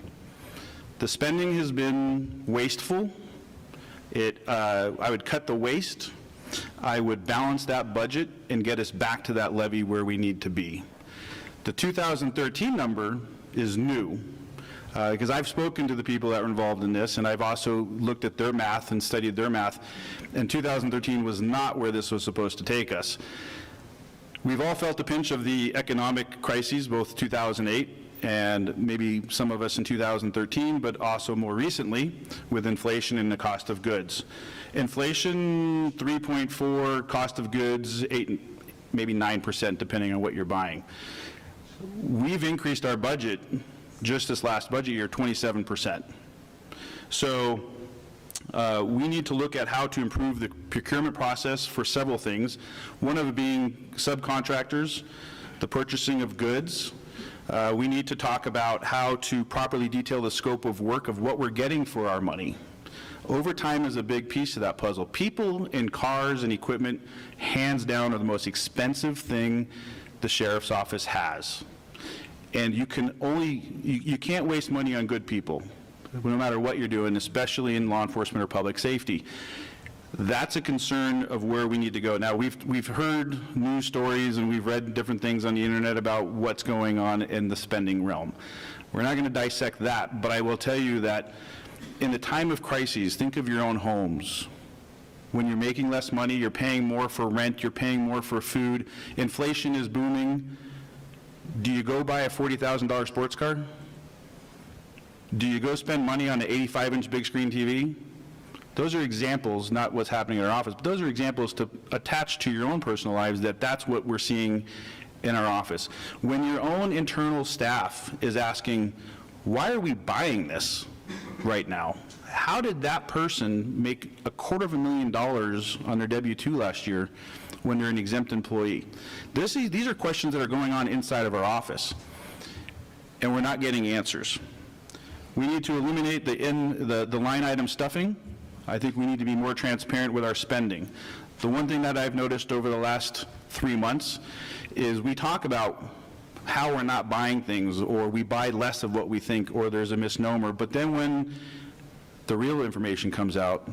The spending has been wasteful. I would cut the waste. I would balance that budget and get us back to that levy where we need to be. The 2013 number is new, because I've spoken to the people that were involved in this, and I've also looked at their math and studied their math, and 2013 was not where this was supposed to take us. We've all felt the pinch of the economic crises, both 2008 and maybe some of us in 2013, but also more recently with inflation and the cost of goods. Inflation, 3.4, cost of goods, 8, maybe 9%, depending on what you're buying. We've increased our budget just this last budget year 27%. So we need to look at how to improve the procurement process for several things. One of it being subcontractors, the purchasing of goods. We need to talk about how to properly detail the scope of work of what we're getting for our money. Overtime is a big piece of that puzzle. People in cars and equipment, hands down, are the most expensive thing the sheriff's office has. And you can't waste money on good people, no matter what you're doing, especially in law enforcement or public safety. That's a concern of where we need to go. Now, we've heard news stories and we've read different things on the internet about what's going on in the spending realm. We're not going to dissect that, but I will tell you that in the time of crises, think of your own homes. When you're making less money, you're paying more for rent, you're paying more for food, inflation is booming. Do you go buy a $40,000 sports car? Do you go spend money on an 85-inch big screen TV? Those are examples, not what's happening in our office, but those are examples to attach to your own personal lives that's what we're seeing in our office. When your own internal staff is asking, why are we buying this right now? How did that person make $250,000 on their W-2 last year when they're an exempt employee? These are questions that are going on inside of our office. and we're not getting answers. We need to eliminate the line item stuffing. I think we need to be more transparent with our spending. The one thing that I've noticed over the last 3 months is we talk about how we're not buying things, or we buy less of what we think, or there's a misnomer, but then when the real information comes out,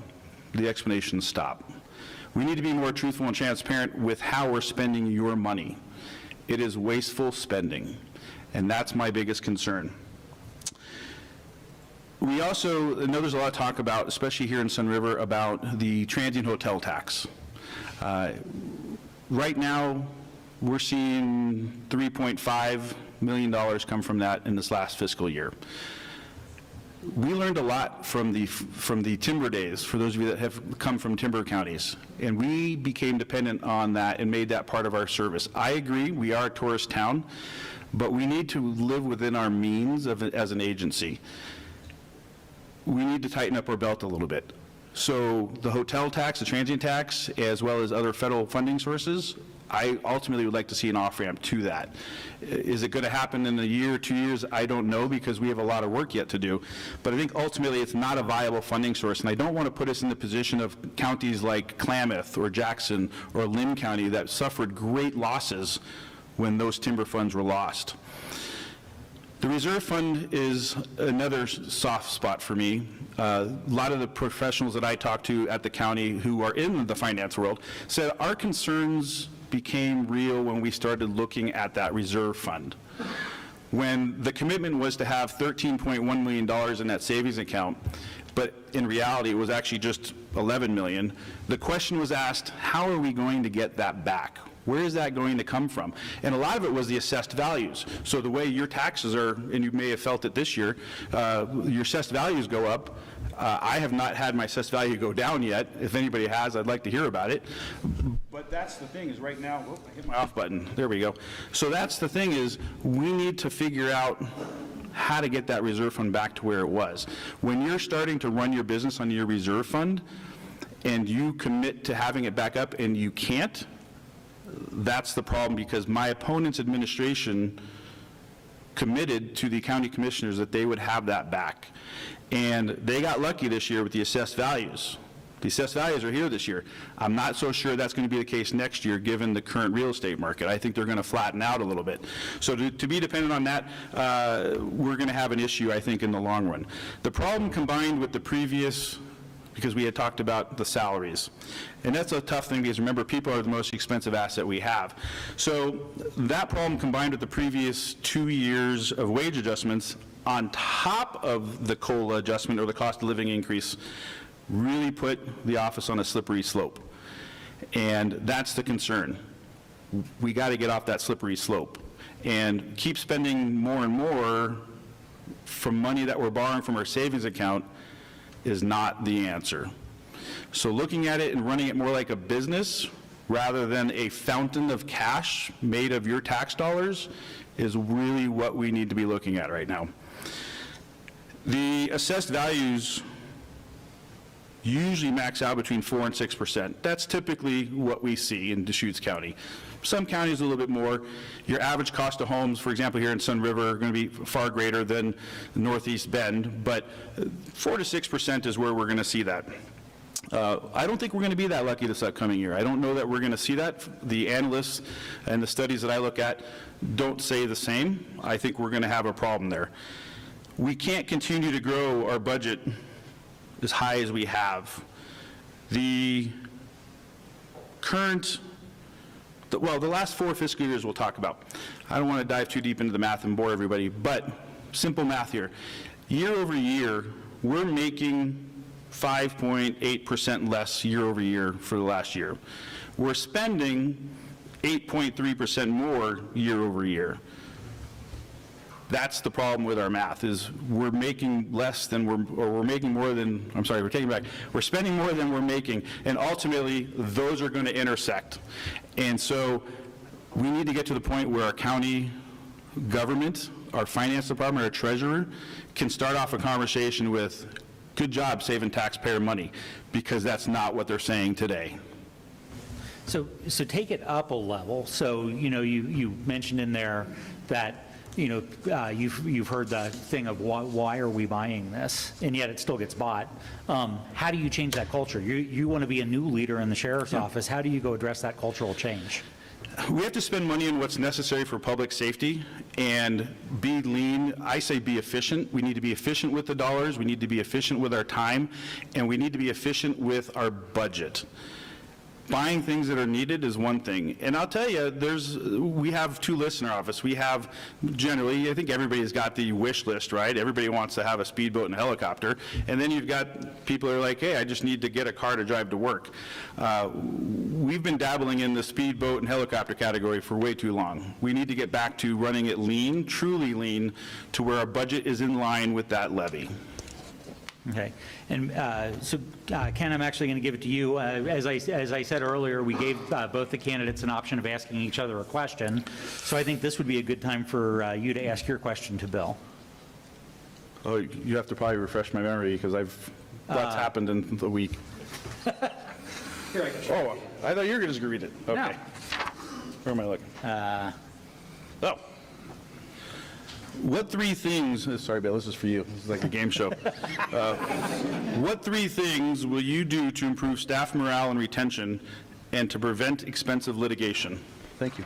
the explanations stop. We need to be more truthful and transparent with how we're spending your money. It is wasteful spending, and that's my biggest concern. We also know there's a lot of talk about, especially here in Sunriver, about the transient hotel tax. Right now, we're seeing $3.5 million come from that in this last fiscal year. We learned a lot from the timber days, for those of you that have come from timber counties, and we became dependent on that and made that part of our service. I agree, we are a tourist town, but we need to live within our means as an agency. We need to tighten up our belt a little bit. So the hotel tax, the transient tax, as well as other federal funding sources, I ultimately would like to see an off-ramp to that. Is it going to happen in a year or 2 years? I don't know, because we have a lot of work yet to do. But I think ultimately it's not a viable funding source, and I don't want to put us in the position of counties like Klamath or Jackson or Lynn County that suffered great losses when those timber funds were lost. The reserve fund is another soft spot for me. A lot of the professionals that I talk to at the county who are in the finance world said our concerns became real when we started looking at that reserve fund. When the commitment was to have $13.1 million in that savings account, but in reality it was actually just $11 million, the question was asked, how are we going to get that back? Where is that going to come from? And a lot of it was the assessed values. So the way your taxes are, and you may have felt it this year, your assessed values go up. I have not had my assessed value go down yet. If anybody has, I'd like to hear about it. But that's the thing, is right now, I hit my off button. There we go. So that's the thing, is we need to figure out how to get that reserve fund back to where it was. When you're starting to run your business on your reserve fund and you commit to having it back up and you can't, that's the problem, because my opponent's administration committed to the county commissioners that they would have that back. And they got lucky this year with the assessed values. The assessed values are here this year. I'm not so sure that's going to be the case next year, given the current real estate market. I think they're going to flatten out a little bit. So to be dependent on that, we're going to have an issue, I think, in the long run. The problem combined with the previous, because we had talked about the salaries. And that's a tough thing, because remember, people are the most expensive asset we have. So that problem combined with the previous 2 years of wage adjustments on top of the COLA adjustment, or the cost of living increase, really put the office on a slippery slope. And that's the concern. We got to get off that slippery slope and keep spending more and more from money that we're borrowing from our savings account is not the answer. So looking at it and running it more like a business rather than a fountain of cash made of your tax dollars is really what we need to be looking at right now. The assessed values usually max out between 4% and 6%. That's typically what we see in Deschutes County. Some counties a little bit more. Your average cost of homes, for example, here in Sunriver, are going to be far greater than Northeast Bend, but 4 to 6% is where we're going to see that. I don't think we're going to be that lucky this upcoming year. I don't know that we're going to see that. The analysts and the studies that I look at don't say the same. I think we're going to have a problem there. We can't continue to grow our budget as high as we have. The current, well, the last 4 fiscal years we'll talk about. I don't want to dive too deep into the math and bore everybody, but simple math here. Year over year, we're making 5.8% less year over year for the last year. We're spending 8.3% more year over year. That's the problem with our math, is we're making less than we're making more than, I'm sorry, we're taking it back. We're spending more than we're making, and ultimately those are going to intersect. And so we need to get to the point where our county government, our finance department, our treasurer can start off a conversation with, good job saving taxpayer money, because that's not what they're saying today. So take it up a level. So, you know, you mentioned in there that you've heard the thing of why are we buying this, and yet it still gets bought. How do you change that culture? You want to be a new leader in the sheriff's office. How do you go address that cultural change? We have to spend money on what's necessary for public safety and be lean. I say be efficient. We need to be efficient with the dollars. We need to be efficient with our time, and we need to be efficient with our budget. Buying things that are needed is one thing. And I'll tell you, we have two lists in our office. We have, generally, I think everybody's got the wish list, right? Everybody wants to have a speedboat and a helicopter. And then you've got people who are like, hey, I just need to get a car to drive to work. We've been dabbling in the speedboat and helicopter category for way too long. We need to get back to running it lean, truly lean, to where our budget is in line with that levy. Okay, and so Ken, I'm actually going to give it to you. As I said earlier, we gave both the candidates an option of asking each other a question, so I think this would be a good time for you to ask your question to Bill. Oh, you have to probably refresh my memory because lots happened in the week. Here, I can Oh, I thought you were just going to read it. Okay. No. Where am I looking? What three things, sorry, Bill, this is for you. This is like a game show. What three things will you do to improve staff morale and retention and to prevent expensive litigation? Thank you.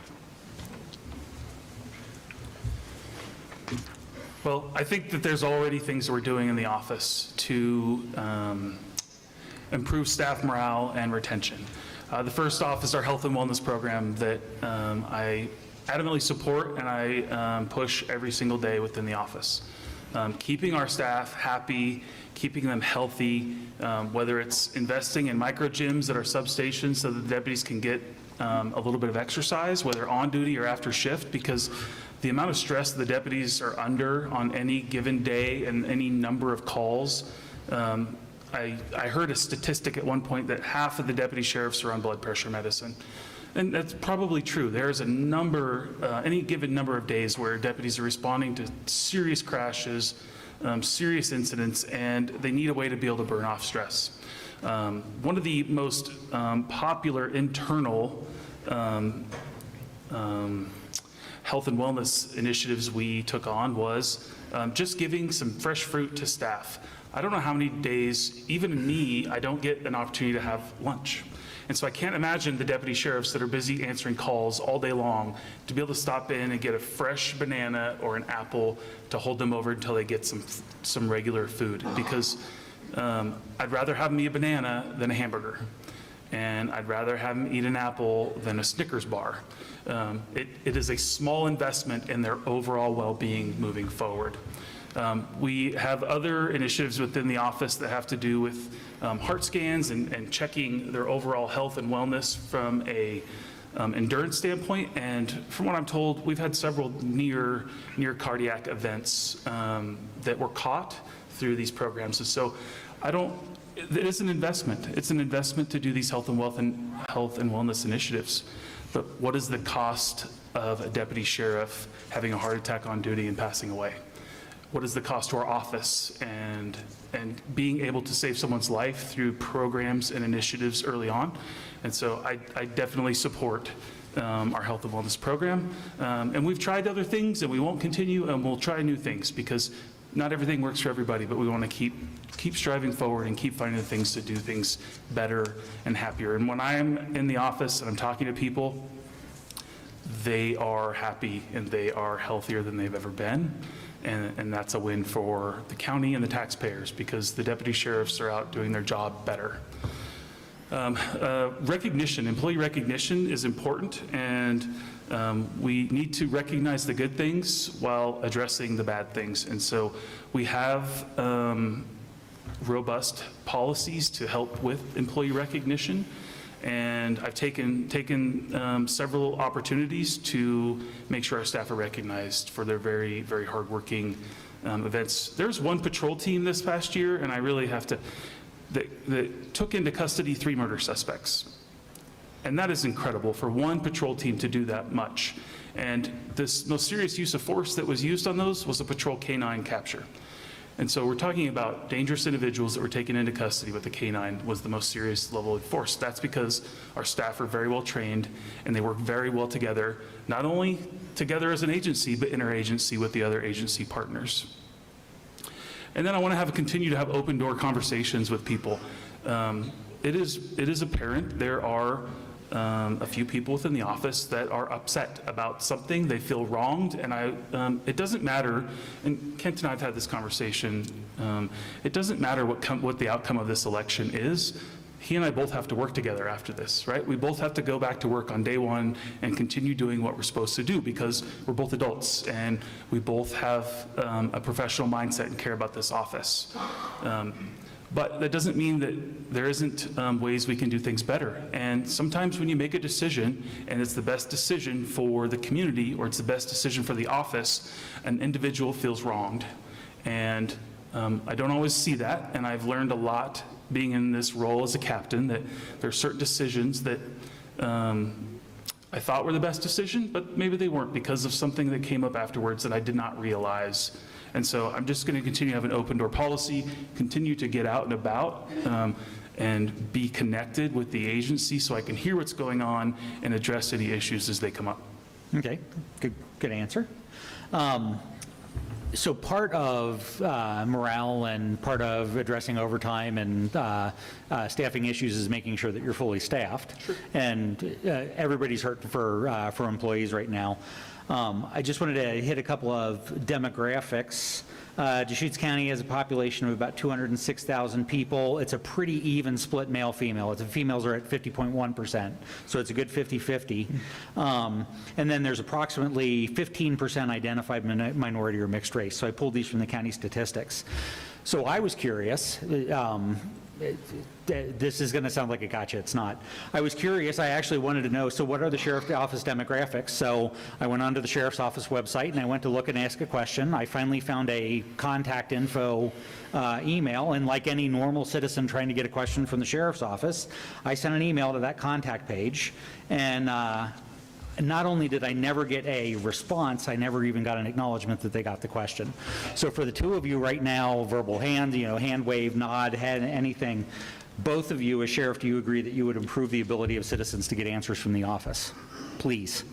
Well, I think that there's already things that we're doing in the office to improve staff morale and retention. The first off is our health and wellness program that I adamantly support and I push every single day within the office. Keeping our staff happy, keeping them healthy, whether it's investing in micro gyms at our substations so that the deputies can get a little bit of exercise, whether on duty or after shift, because the amount of stress the deputies are under on any given day and any number of calls. I heard a statistic at one point that half of the deputy sheriffs are on blood pressure medicine. And that's probably true. There's a number, any given number of days where deputies are responding to serious crashes, serious incidents, and they need a way to be able to burn off stress. One of the most popular internal health and wellness initiatives we took on was just giving some fresh fruit to staff. I don't know how many days, even me, I don't get an opportunity to have lunch. And so I can't imagine the deputy sheriffs that are busy answering calls all day long to be able to stop in and get a fresh banana or an apple to hold them over until they get some regular food. Because I'd rather have them eat a banana than a hamburger. And I'd rather have them eat an apple than a Snickers bar. It is a small investment in their overall well-being moving forward. We have other initiatives within the office that have to do with heart scans and checking their overall health and wellness from a endurance standpoint. And from what I'm told, we've had several near cardiac events that were caught through these programs. And so it is an investment. It's an investment to do these health and wellness initiatives. But what is the cost of a deputy sheriff having a heart attack on duty and passing away? What is the cost to our office and being able to save someone's life through programs and initiatives early on? And so I definitely support our health and wellness program. And we've tried other things and we won't continue, and we'll try new things because not everything works for everybody, but we want to keep striving forward and keep finding the things to do things better and happier. And when I'm in the office and I'm talking to people, they are happy and they are healthier than they've ever been. And that's a win for the county and the taxpayers because the deputy sheriffs are out doing their job better. Recognition, employee recognition is important, and we need to recognize the good things while addressing the bad things. And so we have robust policies to help with employee recognition. And I've taken several opportunities to make sure our staff are recognized for their very, very hardworking events. There's one patrol team this past year, and I really have to, that took into custody 3 murder suspects. And that is incredible for one patrol team to do that much. And this most serious use of force that was used on those was a patrol canine capture. And so we're talking about dangerous individuals that were taken into custody with the K-9 was the most serious level of force. That's because our staff are very well trained and they work very well together, not only together as an agency, but interagency with the other agency partners. And then I want to continue to have open door conversations with people. It is apparent there are a few people within the office that are upset about something. They feel wronged, and it doesn't matter, and Kent and I have had this conversation, it doesn't matter what the outcome of this election is. He and I both have to work together after this, right? We both have to go back to work on day one and continue doing what we're supposed to do because we're both adults and we both have a professional mindset and care about this office. But that doesn't mean that there isn't ways we can do things better. And sometimes when you make a decision and it's the best decision for the community or it's the best decision for the office, an individual feels wronged. And I don't always see that, and I've learned a lot being in this role as a captain that there are certain decisions that I thought were the best decision, but maybe they weren't because of something that came up afterwards that I did not realize. And so I'm just going to continue to have an open door policy, continue to get out and about, and be connected with the agency so I can hear what's going on and address any issues as they come up. Okay, good answer. So part of morale and part of addressing overtime and staffing issues is making sure that you're fully staffed. Sure. And everybody's hurting for employees right now. I just wanted to hit a couple of demographics. Deschutes County has a population of about 206,000 people. It's a pretty even split male-female. The females are at 50.1%, so it's a good 50-50. And then there's approximately 15% identified minority or mixed race. So I pulled these from the county statistics. So I was curious. This is going to sound like a gotcha. It's not. I was curious. I actually wanted to know, so what are the sheriff's office demographics? So I went onto the sheriff's office website and I went to look and ask a question. I finally found a contact info email, and like any normal citizen trying to get a question from the sheriff's office, I sent an email to that contact page, and not only did I never get a response, I never even got an acknowledgement that they got the question. So for the two of you right now, verbal hand, hand wave, nod, head, anything, both of you as sheriff, do you agree that you would improve the ability of citizens to get answers from the office? Please.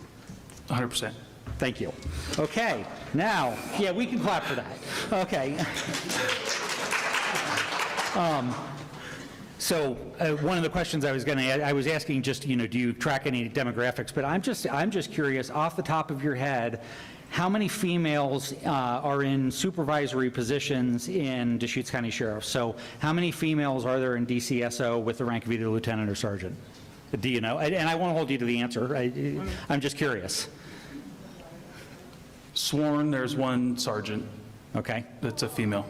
100%. Thank you. Okay, now, yeah, we can clap for that. Okay. So one of the questions I was asking just, do you track any demographics? But I'm just curious, off the top of your head, how many females are in supervisory positions in Deschutes County Sheriff? So how many females are there in DCSO with the rank of either lieutenant or sergeant? Do you know? And I won't hold you to the answer. I'm just curious. Sworn, there's one sergeant. Okay. That's a female.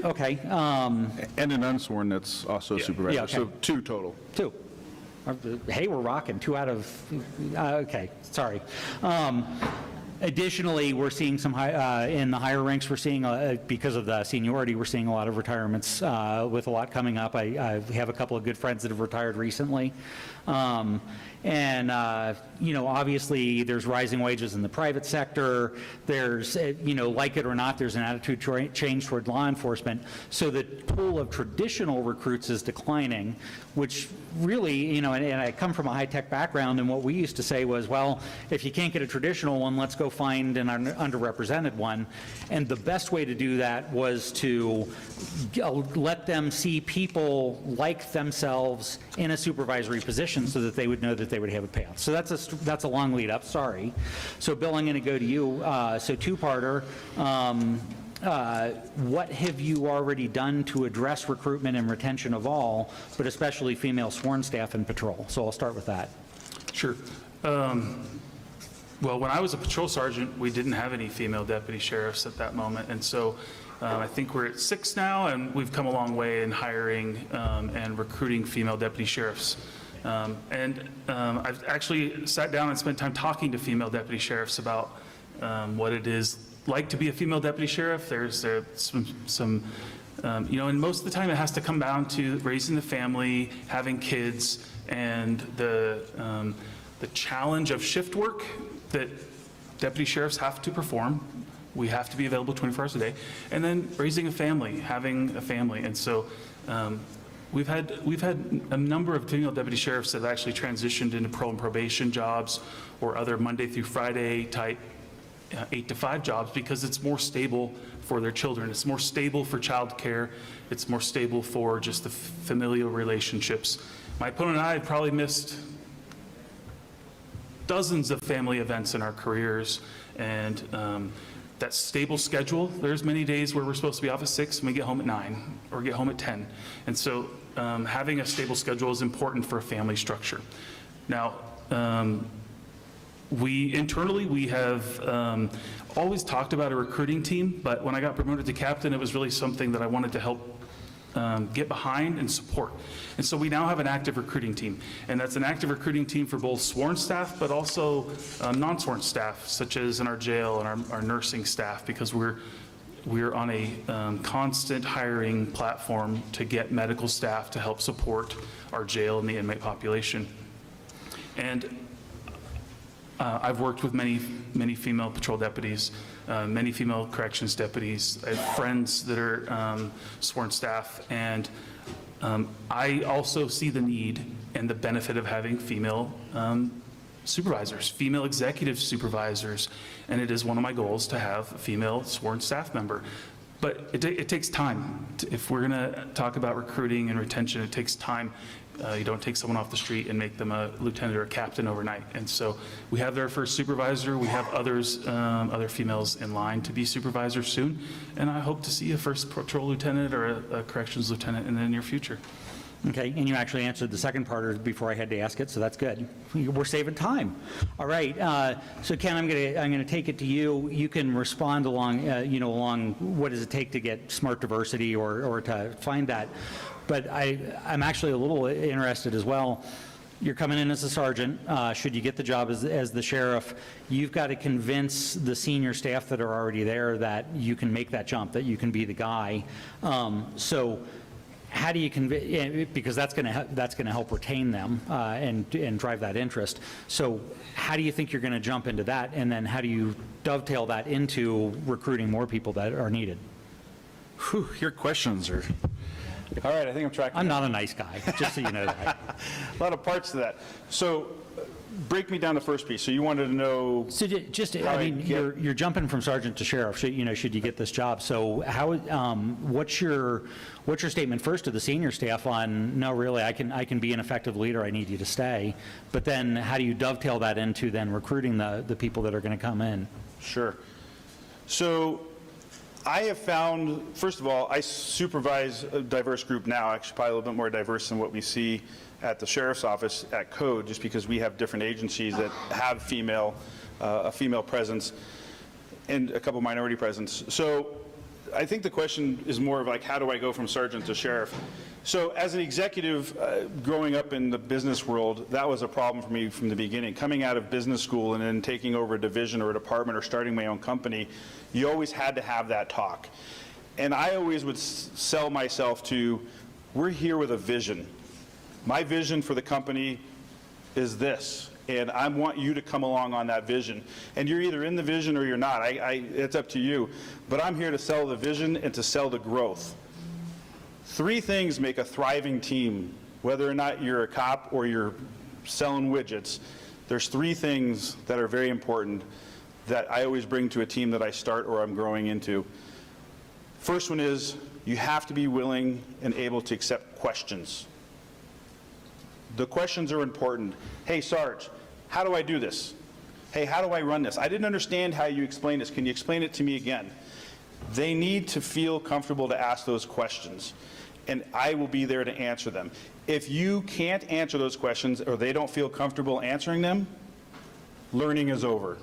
Okay. And an unsworn that's also supervisor. Yeah, okay. So 2 total. 2. Hey, we're rocking. 2 out of, okay, sorry. Additionally, we're seeing some in the higher ranks, we're seeing, because of the seniority, we're seeing a lot of retirements with a lot coming up. I have a couple of good friends that have retired recently. And, obviously there's rising wages in the private sector. There's, like it or not, there's an attitude change toward law enforcement. So the pool of traditional recruits is declining, which really, and I come from a high-tech background, and what we used to say was, well, if you can't get a traditional one, let's go find an underrepresented one. And the best way to do that was to let them see people like themselves in a supervisory position so that they would know that they would have a path. So that's a long lead up, sorry. So Bill, I'm going to go to you. So two-parter. What have you already done to address recruitment and retention of all, but especially female sworn staff in patrol? So I'll start with that. Sure. Well, when I was a patrol sergeant, we didn't have any female deputy sheriffs at that moment. And so I think we're at 6 now, and we've come a long way in hiring and recruiting female deputy sheriffs. I've actually sat down and spent time talking to female deputy sheriffs about what it is like to be a female deputy sheriff. There's some and most of the time it has to come down to raising the family, having kids, and the challenge of shift work that deputy sheriffs have to perform. We have to be available 24 hours a day. And then raising a family, having a family. And so we've had a number of female deputy sheriffs that have actually transitioned into parole and probation jobs or other Monday through Friday type 8 to 5 jobs because it's more stable for their children. It's more stable for childcare. It's more stable for just the familial relationships. My opponent and I have probably missed dozens of family events in our careers, and that stable schedule, there's many days where we're supposed to be off at 6 and we get home at 9 or get home at 10. And so having a stable schedule is important for a family structure. Now, internally, we have always talked about a recruiting team, but when I got promoted to captain, it was really something that I wanted to help get behind and support. And so we now have an active recruiting team, and that's an active recruiting team for both sworn staff, but also non-sworn staff, such as in our jail and our nursing staff, because we're on a constant hiring platform to get medical staff to help support our jail and the inmate population. And I've worked with many female patrol deputies, many female corrections deputies. I have friends that are sworn staff, and I also see the need and the benefit of having female supervisors, female executive supervisors, and it is one of my goals to have a female sworn staff member. But it takes time. If we're going to talk about recruiting and retention, it takes time. You don't take someone off the street and make them a lieutenant or a captain overnight. And so we have their first supervisor. We have other females in line to be supervisors soon. And I hope to see a first patrol lieutenant or a corrections lieutenant in the near future. Okay, and you actually answered the second part before I had to ask it, so that's good. We're saving time. All right, so Ken, I'm gonna take it to you. You can respond along, along what does it take to get smart diversity or to find that. But I'm actually a little interested as well. You're coming in as a sergeant. Should you get the job as the sheriff, you've got to convince the senior staff that are already there that you can make that jump, that you can be the guy. So how do you convince, because that's going to help retain them and drive that interest. So how do you think you're going to jump into that, and then how do you dovetail that into recruiting more people that are needed? Whew, your questions are... All right, I think I'm tracking. I'm not a nice guy, just so you know that. A lot of parts to that. So break me down the first piece. So you wanted to know... So you're jumping from sergeant to sheriff, should you get this job. So how, what's your statement first to the senior staff on, no, really, I can be an effective leader, I need you to stay. But then how do you dovetail that into then recruiting the people that are going to come in? Sure. So I have found, first of all, I supervise a diverse group now, actually probably a little bit more diverse than what we see at the sheriff's office at Code, just because we have different agencies that have a female presence and a couple minority presence. So I think the question is more of like, how do I go from sergeant to sheriff? So as an executive, growing up in the business world, that was a problem for me from the beginning. Coming out of business school and then taking over a division or a department or starting my own company, you always had to have that talk. And I always would sell myself to, we're here with a vision. My vision for the company is this, and I want you to come along on that vision. And you're either in the vision or you're not. It's up to you. But I'm here to sell the vision and to sell the growth. 3 things make a thriving team, whether or not you're a cop or you're selling widgets. There's 3 things that are very important that I always bring to a team that I start or I'm growing into. First one is, you have to be willing and able to accept questions. The questions are important. Hey, Sarge, how do I do this? Hey, how do I run this? I didn't understand how you explained this. Can you explain it to me again? They need to feel comfortable to ask those questions, and I will be there to answer them. If you can't answer those questions or they don't feel comfortable answering them, learning is over.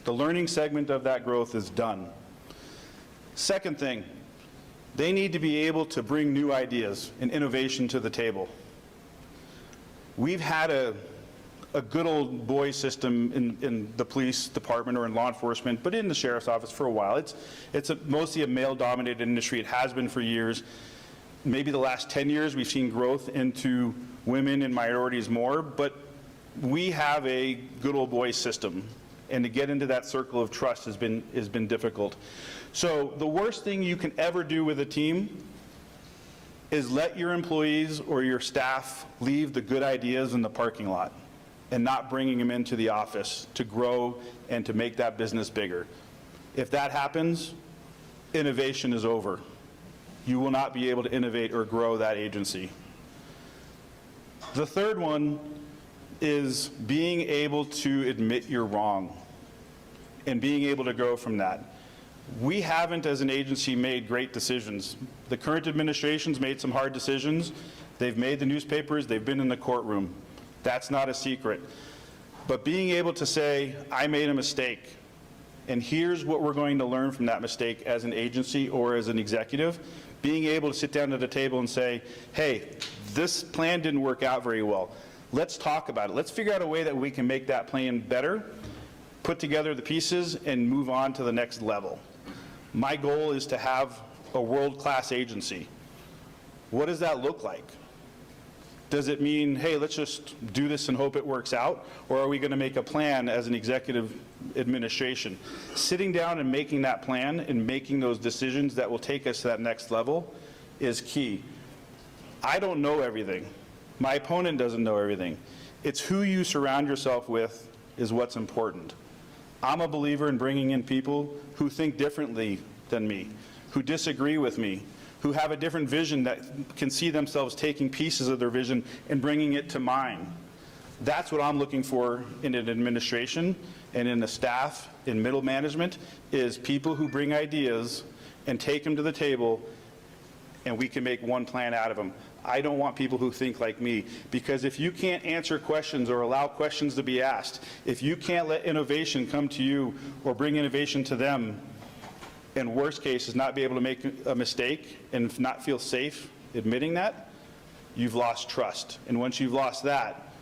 The learning segment of that growth is done. Second thing, they need to be able to bring new ideas and innovation to the table. We've had a good old boy system in the police department or in law enforcement, but in the sheriff's office for a while. It's mostly a male-dominated industry. It has been for years. Maybe the last 10 years we've seen growth into women and minorities more, but we have a good old boy system. and to get into that circle of trust has been difficult. So the worst thing you can ever do with a team is let your employees or your staff leave the good ideas in the parking lot and not bringing them into the office to grow and to make that business bigger. If that happens, innovation is over. You will not be able to innovate or grow that agency. The third one is being able to admit you're wrong and being able to grow from that. We haven't, as an agency, made great decisions. The current administration's made some hard decisions. They've made the newspapers, they've been in the courtroom. That's not a secret. But being able to say, I made a mistake, and here's what we're going to learn from that mistake as an agency or as an executive, being able to sit down at the table and say, hey, this plan didn't work out very well. Let's talk about it. Let's figure out a way that we can make that plan better, put together the pieces, and move on to the next level. My goal is to have a world-class agency. What does that look like? Does it mean, hey, let's just do this and hope it works out? Or are we going to make a plan as an executive administration? Sitting down and making that plan and making those decisions that will take us to that next level is key. I don't know everything. My opponent doesn't know everything. It's who you surround yourself with is what's important. I'm a believer in bringing in people who think differently than me, who disagree with me, who have a different vision that can see themselves taking pieces of their vision and bringing it to mine. That's what I'm looking for in an administration and in the staff, in middle management, is people who bring ideas and take them to the table, and we can make one plan out of them. I don't want people who think like me, because if you can't answer questions or allow questions to be asked, if you can't let innovation come to you or bring innovation to them, and worst case is not be able to make a mistake and not feel safe admitting that, you've lost trust. And once you've lost that,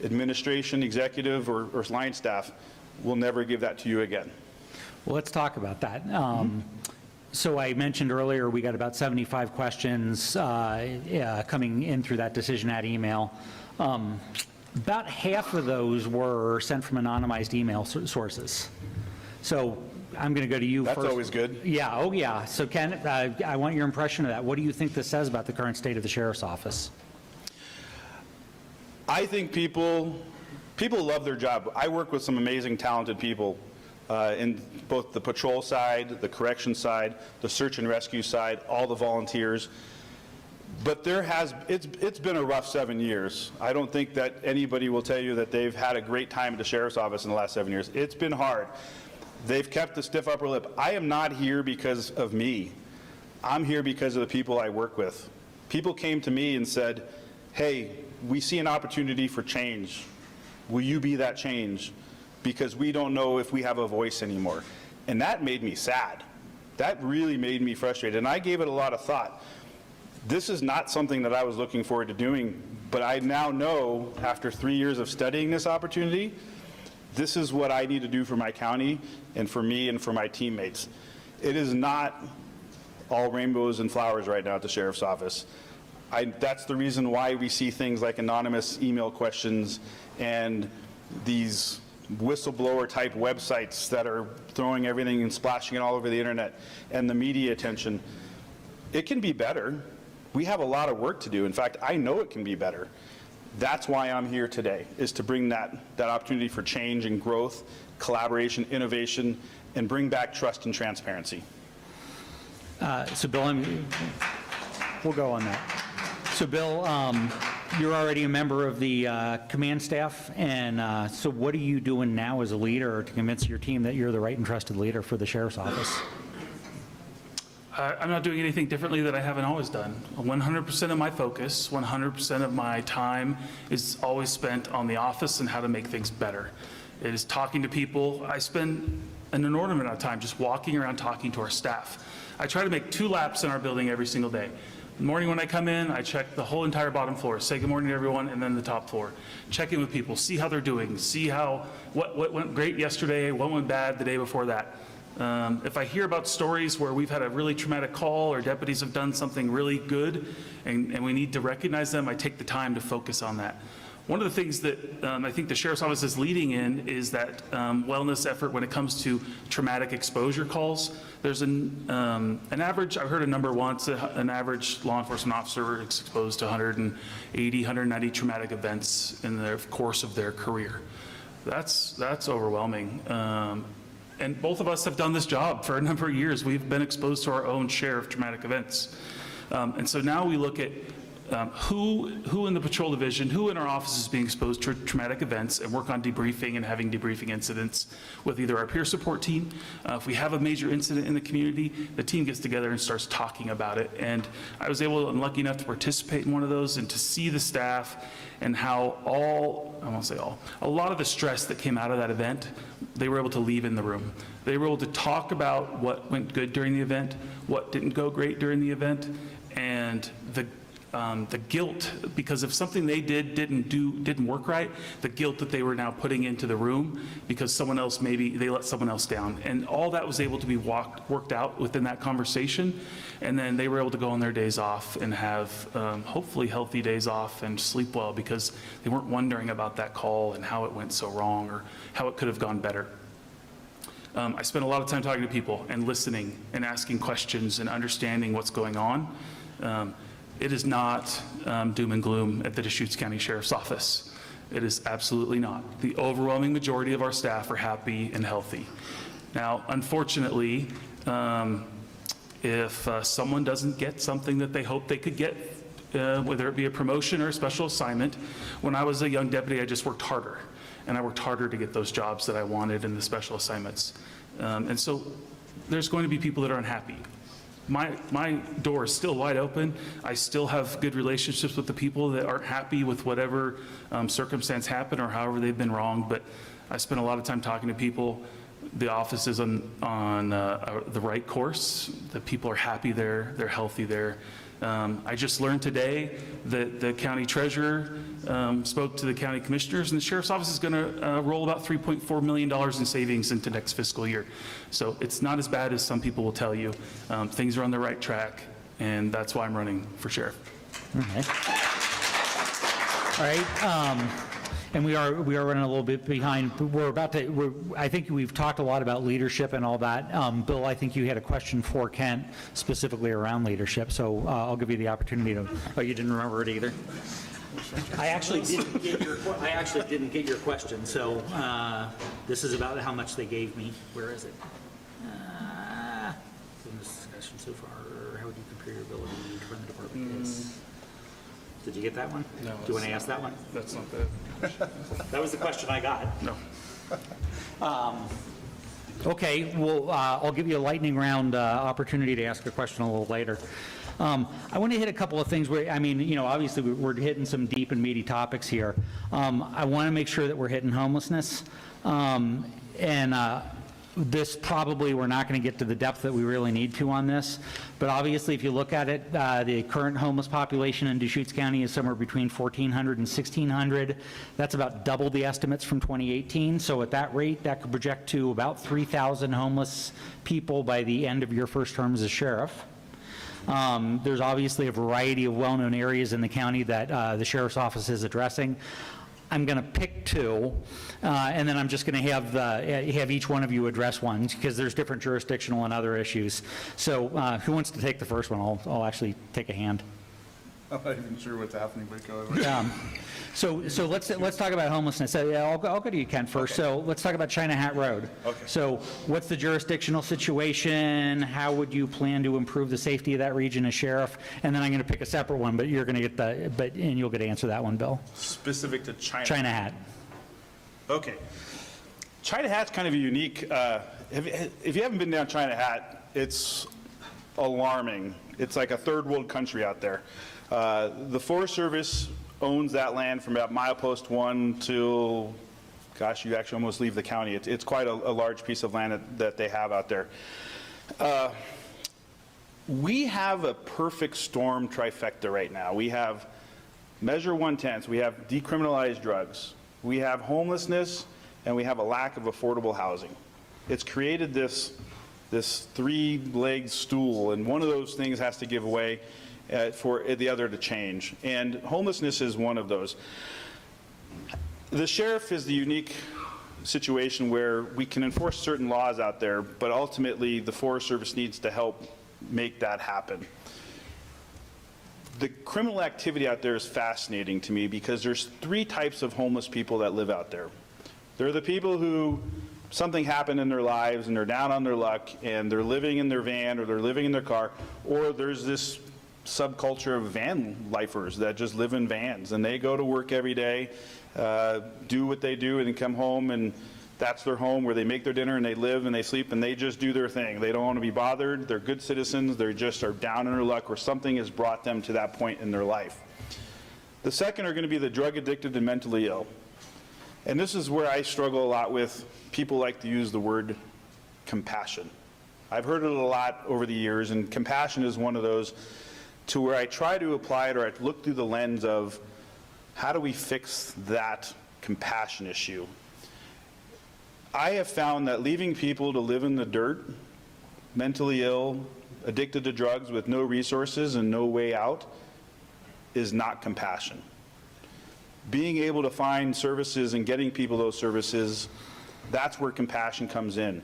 administration, executive, or line staff will never give that to you again. Well, let's talk about that. So I mentioned earlier we got about 75 questions coming in through that decision at email. About half of those were sent from anonymized email sources. So I'm going to go to you first. That's always good. Yeah, oh yeah. So Ken, I want your impression of that. What do you think this says about the current state of the sheriff's office? I think people love their job. I work with some amazing, talented people in both the patrol side, the correction side, the search and rescue side, all the volunteers. But it's been a rough 7 years. I don't think that anybody will tell you that they've had a great time at the sheriff's office in the last 7 years. It's been hard. They've kept the stiff upper lip. I am not here because of me. I'm here because of the people I work with. People came to me and said, hey, we see an opportunity for change. Will you be that change? Because we don't know if we have a voice anymore. And that made me sad. That really made me frustrated. And I gave it a lot of thought. This is not something that I was looking forward to doing, but I now know, after 3 years of studying this opportunity, this is what I need to do for my county and for me and for my teammates. It is not all rainbows and flowers right now at the sheriff's office. That's the reason why we see things like anonymous email questions and these whistleblower type websites that are throwing everything and splashing it all over the internet, and the media attention. It can be better. We have a lot of work to do. In fact, I know it can be better. That's why I'm here today, is to bring that opportunity for change and growth, collaboration, innovation, and bring back trust and transparency. So Bill, we'll go on that. So Bill, you're already a member of the command staff, and so what are you doing now as a leader to convince your team that you're the right and trusted leader for the sheriff's office? I'm not doing anything differently that I haven't always done. 100% of my focus, 100% of my time is always spent on the office and how to make things better. It is talking to people. I spend an inordinate amount of time just walking around talking to our staff. I try to make 2 laps in our building every single day. In the morning when I come in, I check the whole entire bottom floor, say good morning to everyone, and then the top floor. Check in with people, see how they're doing, see what went great yesterday, what went bad the day before that. If I hear about stories where we've had a really traumatic call or deputies have done something really good and we need to recognize them, I take the time to focus on that. One of the things that I think the Sheriff's Office is leading in is that wellness effort when it comes to traumatic exposure calls. There's an average, I heard a number once, an average law enforcement officer is exposed to 180, 190 traumatic events in the course of their career. That's overwhelming. And both of us have done this job for a number of years. We've been exposed to our own share of traumatic events. And so now we look at who in the patrol division, who in our office is being exposed to traumatic events, and work on debriefing and having debriefing incidents with either our peer support team. If we have a major incident in the community, the team gets together and starts talking about it. And I was I'm lucky enough to participate in one of those and to see the staff and how I won't say all, a lot of the stress that came out of that event, they were able to leave in the room. They were able to talk about what went good during the event, what didn't go great during the event, and the guilt, because if something they didn't work right, the guilt that they were now putting into the room because someone else, maybe they let someone else down. And all that was able to be worked out within that conversation. And then they were able to go on their days off and have hopefully healthy days off and sleep well because they weren't wondering about that call and how it went so wrong or how it could have gone better. I spent a lot of time talking to people and listening and asking questions and understanding what's going on. It is not doom and gloom at the Deschutes County Sheriff's Office. It is absolutely not. The overwhelming majority of our staff are happy and healthy. Now, unfortunately, if someone doesn't get something that they hope they could get, whether it be a promotion or a special assignment, when I was a young deputy, I just worked harder. And I worked harder to get those jobs that I wanted in the special assignments. And so there's going to be people that are unhappy. My door is still wide open. I still have good relationships with the people that aren't happy with whatever circumstance happened or however they've been wronged, but I spent a lot of time talking to people. The office is on the right course. The people are happy there. They're healthy there. I just learned today that the county treasurer spoke to the county commissioners, and the sheriff's office is going to roll about $3.4 million in savings into next fiscal year. So it's not as bad as some people will tell you. Things are on the right track, and that's why I'm running for sheriff. All right. And we are running a little bit behind. I think we've talked a lot about leadership and all that. Bill, I think you had a question for Kent specifically around leadership, so I'll give you the opportunity to. Oh, you didn't remember it either? I actually didn't get your question. So this is about how much they gave me. Where is it? In this discussion so far, how would you compare your ability to run the department? Did you get that one? No. Do you want to ask that one? That's not the That was the question I got. no. Okay, well, I'll give you a lightning round opportunity to ask a question a little later. I want to hit a couple of things where, obviously we're hitting some deep and meaty topics here. I want to make sure that we're hitting homelessness. This probably, we're not going to get to the depth that we really need to on this, but obviously if you look at it, the current homeless population in Deschutes County is somewhere between 1,400 and 1,600. That's about double the estimates from 2018, so at that rate, that could project to about 3,000 homeless people by the end of your first term as a sheriff. There's obviously a variety of well-known areas in the county that the sheriff's office is addressing. I'm going to pick two, and then I'm just going to have each one of you address one, because there's different jurisdictional and other issues. So who wants to take the first one? I'll actually take a hand. I'm not even sure what's happening, but go ahead. So let's talk about homelessness. I'll go to you, Ken, first. Okay. So let's talk about China Hat Road. Okay. So what's the jurisdictional situation? How would you plan to improve the safety of that region as sheriff? And then I'm going to pick a separate one, but you're going to get and you'll get to answer that one, Bill. Specific to China. China Hat. Okay. China Hat's kind of a unique, if you haven't been down China Hat, it's alarming. It's like a third world country out there. The Forest Service owns that land from about milepost 1 to, gosh, you actually almost leave the county. It's quite a large piece of land that they have out there. We have a perfect storm trifecta right now. We have Measure 110, so we have decriminalized drugs, we have homelessness, and we have a lack of affordable housing. It's created this three-legged stool, and one of those things has to give way for the other to change. And homelessness is one of those. The sheriff is the unique situation where we can enforce certain laws out there, but ultimately the Forest Service needs to help make that happen. The criminal activity out there is fascinating to me because there's 3 types of homeless people that live out there. There are the people who something happened in their lives and they're down on their luck and they're living in their van or they're living in their car, or there's this subculture of van lifers that just live in vans and they go to work every day, do what they do, and then come home, and that's their home where they make their dinner and they live and they sleep and they just do their thing. They don't want to be bothered. They're good citizens. They just are down in their luck or something has brought them to that point in their life. The second are going to be the drug addicted and mentally ill. And this is where I struggle a lot with. People like to use the word compassion. I've heard it a lot over the years, and compassion is one of those to where I try to apply it, or I look through the lens of how do we fix that compassion issue. I have found that leaving people to live in the dirt, mentally ill, addicted to drugs with no resources and no way out, is not compassion. Being able to find services and getting people those services, that's where compassion comes in.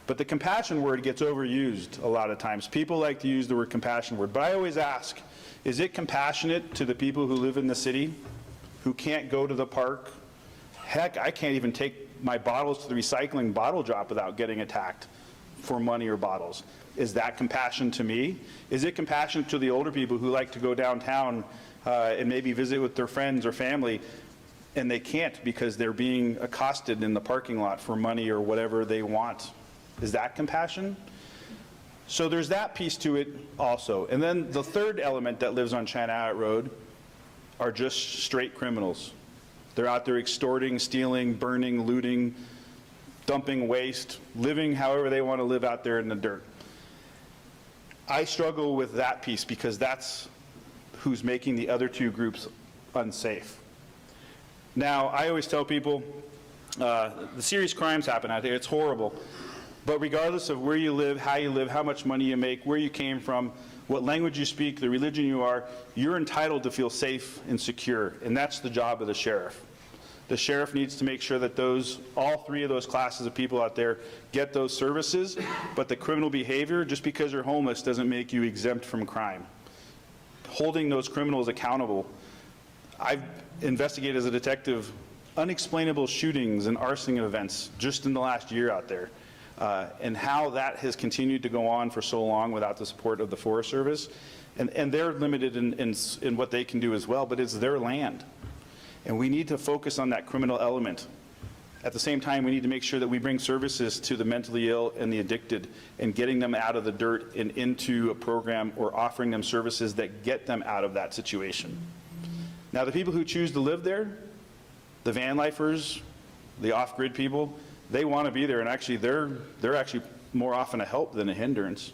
But the compassion word gets overused a lot of times. People like to use the word compassion word, but I always ask, is it compassionate to the people who live in the city, who can't go to the park? Heck, I can't even take my bottles to the recycling bottle drop without getting attacked for money or bottles. Is that compassion to me? Is it compassionate to the older people who like to go downtown and maybe visit with their friends or family, and they can't because they're being accosted in the parking lot for money or whatever they want? Is that compassion? So there's that piece to it also. And then the third element that lives on China Road are just straight criminals. They're out there extorting, stealing, burning, looting, dumping waste, living however they want to live out there in the dirt. I struggle with that piece because that's who's making the other 2 groups unsafe. Now, I always tell people, the serious crimes happen out there. It's horrible. But regardless of where you live, how much money you make, where you came from, what language you speak, the religion you are, you're entitled to feel safe and secure, and that's the job of the sheriff. The sheriff needs to make sure that all 3 of those classes of people out there get those services, but the criminal behavior, just because you're homeless, doesn't make you exempt from crime. Holding those criminals accountable. I've investigated as a detective unexplainable shootings and arson events just in the last year out there. And how that has continued to go on for so long without the support of the Forest Service. And they're limited in what they can do as well, but it's their land. And we need to focus on that criminal element. At the same time, we need to make sure that we bring services to the mentally ill and the addicted and getting them out of the dirt and into a program or offering them services that get them out of that situation. Now, the people who choose to live there, the van lifers, the off-grid people, they want to be there, and actually they're actually more often a help than a hindrance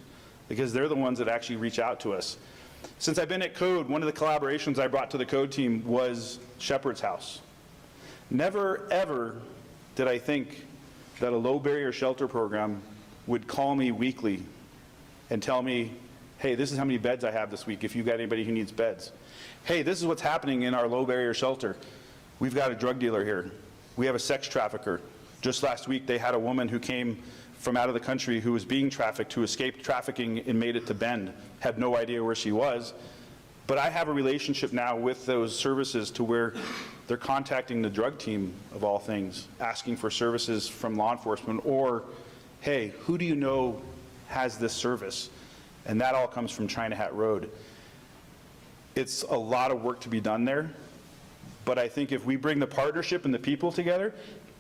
because they're the ones that actually reach out to us. Since I've been at Code, one of the collaborations I brought to the Code team was Shepherd's House. Never, ever did I think that a low barrier shelter program would call me weekly and tell me, hey, this is how many beds I have this week if you got anybody who needs beds. Hey, this is what's happening in our low barrier shelter. We've got a drug dealer here. We have a sex trafficker. Just last week, they had a woman who came from out of the country who was being trafficked, who escaped trafficking and made it to Bend, had no idea where she was. But I have a relationship now with those services to where they're contacting the drug team, of all things, asking for services from law enforcement, or, hey, who do you know has this service? And that all comes from China Hat Road. It's a lot of work to be done there, but I think if we bring the partnership and the people together,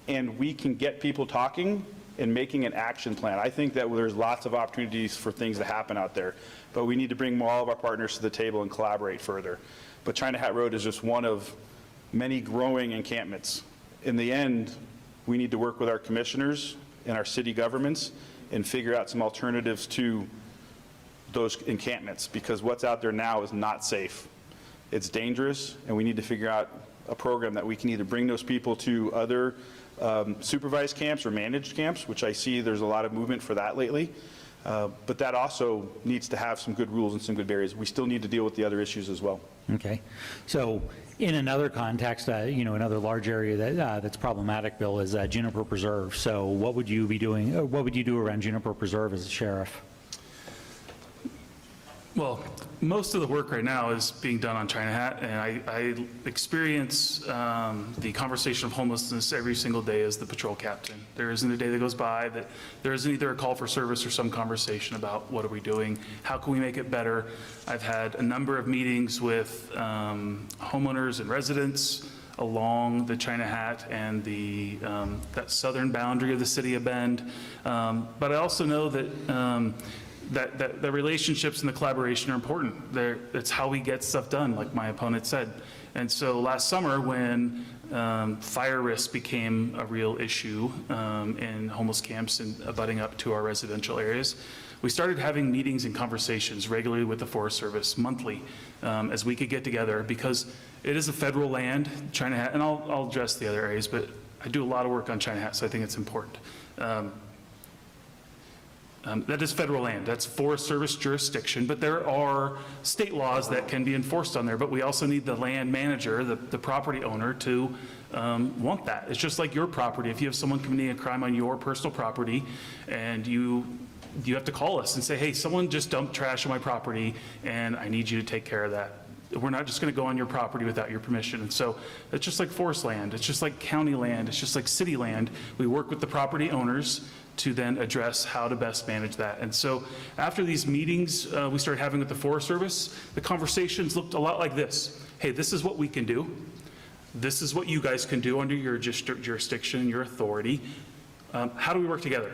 and we can get people talking and making an action plan. I think that there's lots of opportunities for things to happen out there, but we need to bring all of our partners to the table and collaborate further. But China Hat Road is just one of many growing encampments. In the end, we need to work with our commissioners and our city governments and figure out some alternatives to those encampments, because what's out there now is not safe. It's dangerous, and we need to figure out a program that we can either bring those people to other supervised camps or managed camps, which I see there's a lot of movement for that lately, But that also needs to have some good rules and some good barriers. We still need to deal with the other issues as well. Okay. So in another context, another large area that's problematic, Bill, is Juniper Preserve. So what would you be doing, what would you do around Juniper Preserve as a sheriff? Well, most of the work right now is being done on China Hat, and I experience the conversation of homelessness every single day as the patrol captain. There isn't a day that goes by that there isn't either a call for service or some conversation about what are we doing, how can we make it better. I've had a number of meetings with homeowners and residents along the China Hat and the that southern boundary of the city of Bend. But I also know that that the relationships and the collaboration are important. It's how we get stuff done, like my opponent said. And so last summer, when fire risk became a real issue in homeless camps and abutting up to our residential areas, we started having meetings and conversations regularly with the Forest Service monthly as we could get together, because it is a federal land, China Hat, and I'll address the other areas, but I do a lot of work on China Hat, so I think it's important. That is federal land, that's Forest Service jurisdiction, but there are state laws that can be enforced on there, but we also need the land manager, the property owner, to want that. It's just like your property. If you have someone committing a crime on your personal property and you have to call us and say, hey, someone just dumped trash on my property and I need you to take care of that. We're not just going to go on your property without your permission. And so it's just like forest land, it's just like county land, it's just like city land. We work with the property owners to then address how to best manage that. And so after these meetings we started having with the Forest Service, the conversations looked a lot like this. Hey, this is what we can do. This is what you guys can do under your jurisdiction, your authority. How do we work together?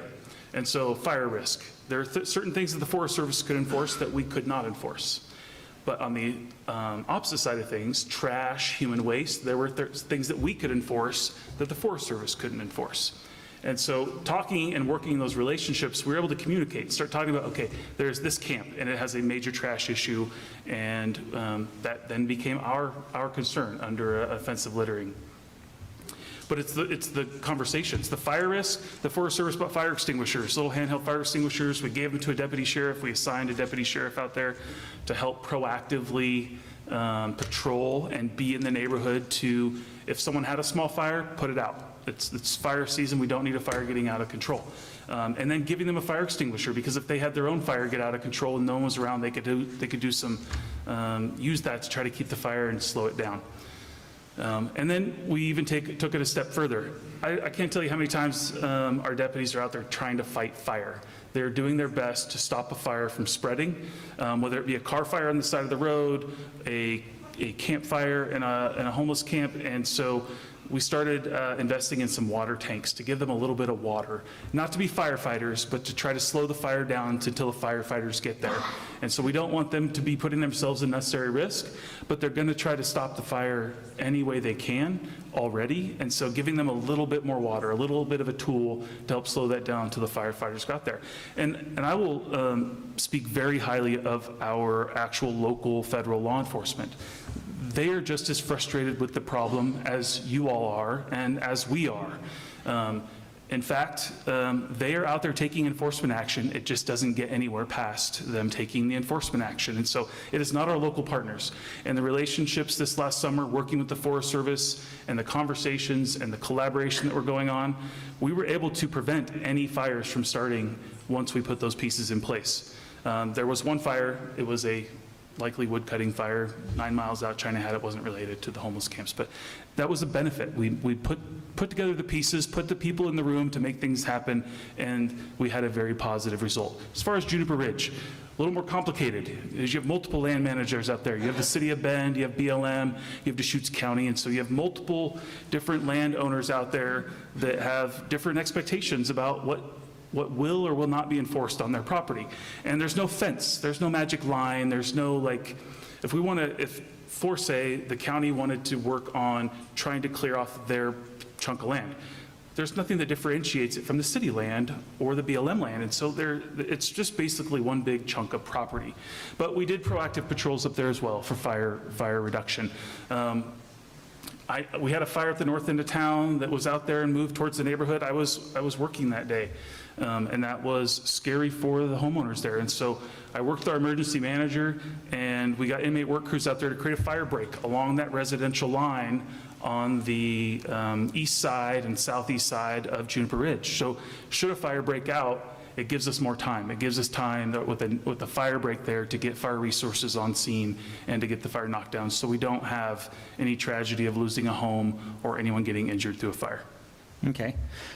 And so fire risk. There are certain things that the Forest Service could enforce that we could not enforce. But on the opposite side of things, trash, human waste, there were things that we could enforce that the Forest Service couldn't enforce. And so talking and working those relationships, we were able to communicate, start talking about, okay, there's this camp and it has a major trash issue, and that then became our concern under offensive littering. But it's the conversations. The fire risk, the Forest Service bought fire extinguishers, little handheld fire extinguishers. We gave them to a deputy sheriff. We assigned a deputy sheriff out there to help proactively patrol and be in the neighborhood to, if someone had a small fire, put it out. It's fire season, we don't need a fire getting out of control. And then giving them a fire extinguisher, because if they had their own fire get out of control and no one was around, they could do some, use that to try to keep the fire and slow it down. And then we even took it a step further. I can't tell you how many times our deputies are out there trying to fight fire. They're doing their best to stop a fire from spreading, whether it be a car fire on the side of the road, a campfire in a homeless camp. And so we started investing in some water tanks to give them a little bit of water, not to be firefighters, but to try to slow the fire down until the firefighters get there. And so we don't want them to be putting themselves in necessary risk, but they're going to try to stop the fire any way they can already. And so giving them a little bit more water, a little bit of a tool to help slow that down until the firefighters got there. And I will speak very highly of our actual local federal law enforcement. They are just as frustrated with the problem as you all are and as we are. In fact, they are out there taking enforcement action. It just doesn't get anywhere past them taking the enforcement action. And so it is not our local partners. And the relationships this last summer, working with the Forest Service and the conversations and the collaboration that were going on, we were able to prevent any fires from starting once we put those pieces in place. There was one fire, it was a likely wood cutting fire 9 miles out China Hat. It wasn't related to the homeless camps, but that was a benefit. We put together the pieces, put the people in the room to make things happen, and we had a very positive result. As far as Juniper Ridge, a little more complicated, is you have multiple land managers out there. You have the city of Bend, you have BLM, you have Deschutes County, and so you have multiple different landowners out there that have different expectations about what will or will not be enforced on their property. And there's no fence, there's no magic line, there's no like, if for say the county wanted to work on trying to clear off their chunk of land, there's nothing that differentiates it from the city land or the BLM land. And so it's just basically one big chunk of property. But we did proactive patrols up there as well for fire reduction. We had a fire at the north end of town that was out there and moved towards the neighborhood. I was working that day, and that was scary for the homeowners there. And so I worked with our emergency manager, and we got inmate work crews out there to create a fire break along that residential line on the east side and southeast side of Juniper Ridge. So should a fire break out, it gives us more time. It gives us time with the fire break there to get fire resources on scene and to get the fire knocked down, so we don't have any tragedy of losing a home or anyone getting injured through a fire. Okay.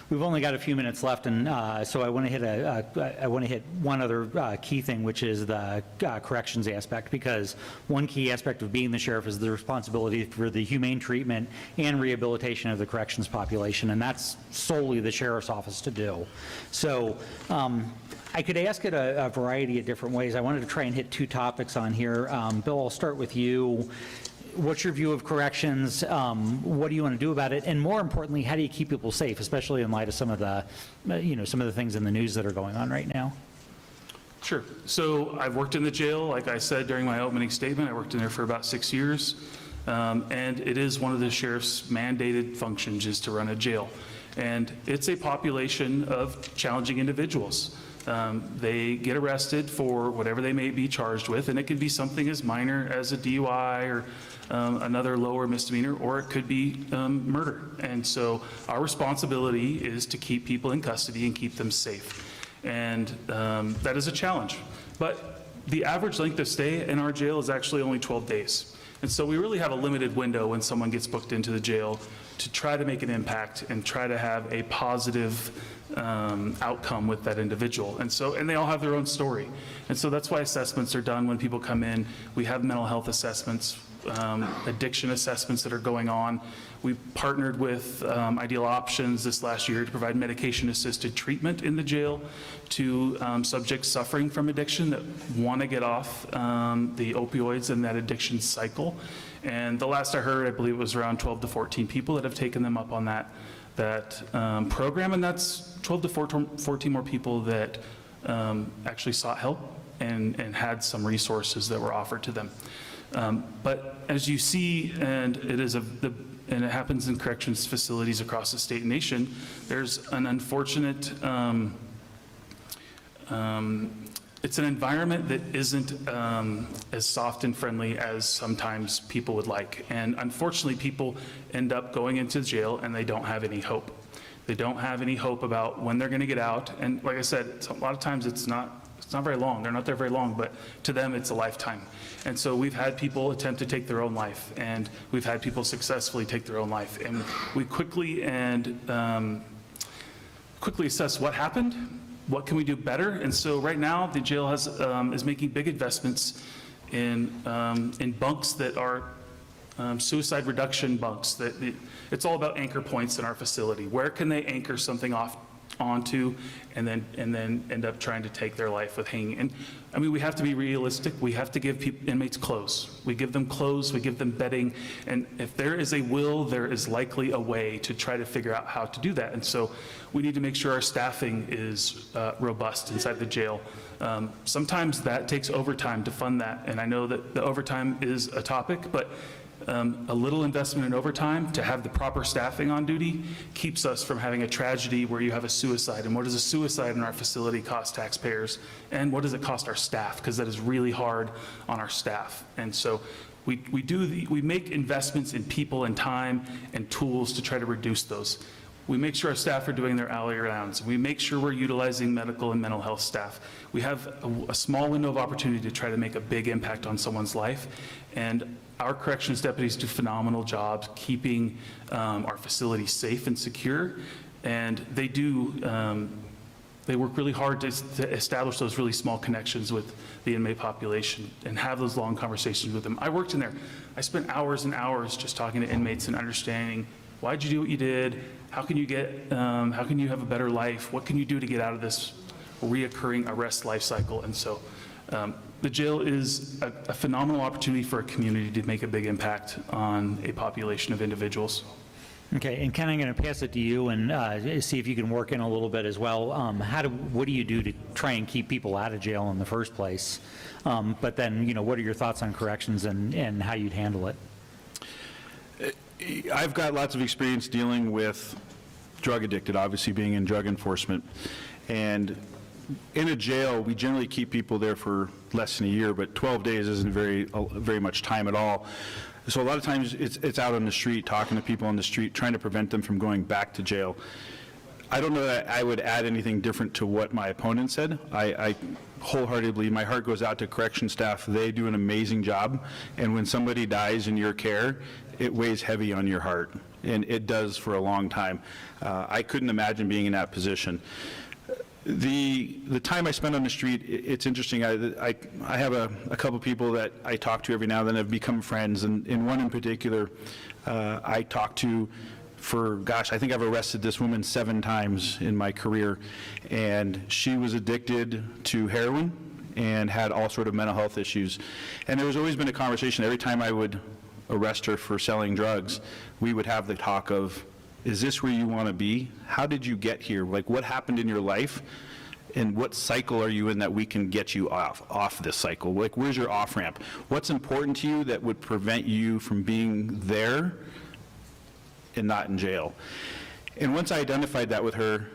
We've only got a few minutes left, and so I want to hit one other key thing, which is the corrections aspect, because one key aspect of being the sheriff is the responsibility for the humane treatment and rehabilitation of the corrections population, and that's solely the sheriff's office to do. So I could ask it a variety of different ways. I wanted to try and hit two topics on here. Bill, I'll start with you. What's your view of corrections? What do you want to do about it? And more importantly, how do you keep people safe, especially in light of some of the, some of the things in the news that are going on right now? Sure. So I've worked in the jail, like I said during my opening statement. I worked in there for about 6 years. And it is one of the sheriff's mandated functions is to run a jail. And it's a population of challenging individuals. They get arrested for whatever they may be charged with, and it could be something as minor as a DUI or another lower misdemeanor, or it could be murder. And so our responsibility is to keep people in custody and keep them safe. And that is a challenge. But the average length of stay in our jail is actually only 12 days. And so we really have a limited window when someone gets booked into the jail to try to make an impact and try to have a positive outcome with that individual. And they all have their own story. And so that's why assessments are done when people come in. We have mental health assessments, addiction assessments that are going on. We partnered with Ideal Options this last year to provide medication-assisted treatment in the jail to subjects suffering from addiction that want to get off the opioids and that addiction cycle. And the last I heard, I believe it was around 12 to 14 people that have taken them up on that program, and that's 12 to 14 more people that actually sought help and had some resources that were offered to them. But as you see, and it happens in corrections facilities across the state and nation, there's an unfortunate, it's an environment that isn't as soft and friendly as sometimes people would like. And unfortunately, people end up going into jail and they don't have any hope. They don't have any hope about when they're going to get out. And like I said, a lot of times it's not very long. They're not there very long, but to them it's a lifetime. And so we've had people attempt to take their own life, and we've had people successfully take their own life. And we quickly assess what happened. What can we do better? And so right now, the jail is making big investments in bunks that are suicide reduction bunks. It's all about anchor points in our facility. Where can they anchor something onto, and then end up trying to take their life with hanging? And I mean, we have to be realistic. We have to give inmates clothes. We give them clothes, we give them bedding, and if there is a will, there is likely a way to try to figure out how to do that. And so we need to make sure our staffing is robust inside the jail. Sometimes that takes overtime to fund that, and I know that the overtime is a topic, but a little investment in overtime to have the proper staffing on duty keeps us from having a tragedy where you have a suicide. And what does a suicide in our facility cost taxpayers? And what does it cost our staff? Because that is really hard on our staff. And so we make investments in people and time and tools to try to reduce those. We make sure our staff are doing their hourly rounds. We make sure we're utilizing medical and mental health staff. We have a small window of opportunity to try to make a big impact on someone's life. And our corrections deputies do phenomenal jobs keeping our facilities safe and secure. And they work really hard to establish those really small connections with the inmate population and have those long conversations with them. I worked in there. I spent hours and hours just talking to inmates and understanding, why'd you do what you did? How can you have a better life? What can you do to get out of this reoccurring arrest life cycle? And so the jail is a phenomenal opportunity for a community to make a big impact on a population of individuals. Okay, and Ken, I'm going to pass it to you and see if you can work in a little bit as well. What do you do to try and keep people out of jail in the first place? But then, what are your thoughts on corrections and how you'd handle it? I've got lots of experience dealing with drug addicted, obviously being in drug enforcement. And in a jail, we generally keep people there for less than a year, but 12 days isn't very much time at all. So a lot of times it's out on the street, talking to people on the street, trying to prevent them from going back to jail. I don't know that I would add anything different to what my opponent said. I wholeheartedly, my heart goes out to correction staff. They do an amazing job, and when somebody dies in your care, it weighs heavy on your heart, and it does for a long time. I couldn't imagine being in that position. The time I spend on the street, it's interesting. I have a couple people that I talk to every now and then have become friends, and one in particular I talk to for, gosh, I think I've arrested this woman 7 times in my career, and she was addicted to heroin and had all sort of mental health issues. And there has always been a conversation every time I would arrest her for selling drugs. We would have the talk of, is this where you want to be? How did you get here? Like, what happened in your life? And what cycle are you in that we can get you off this cycle? Like, where's your off-ramp? What's important to you that would prevent you from being there and not in jail? And once I identified that with her,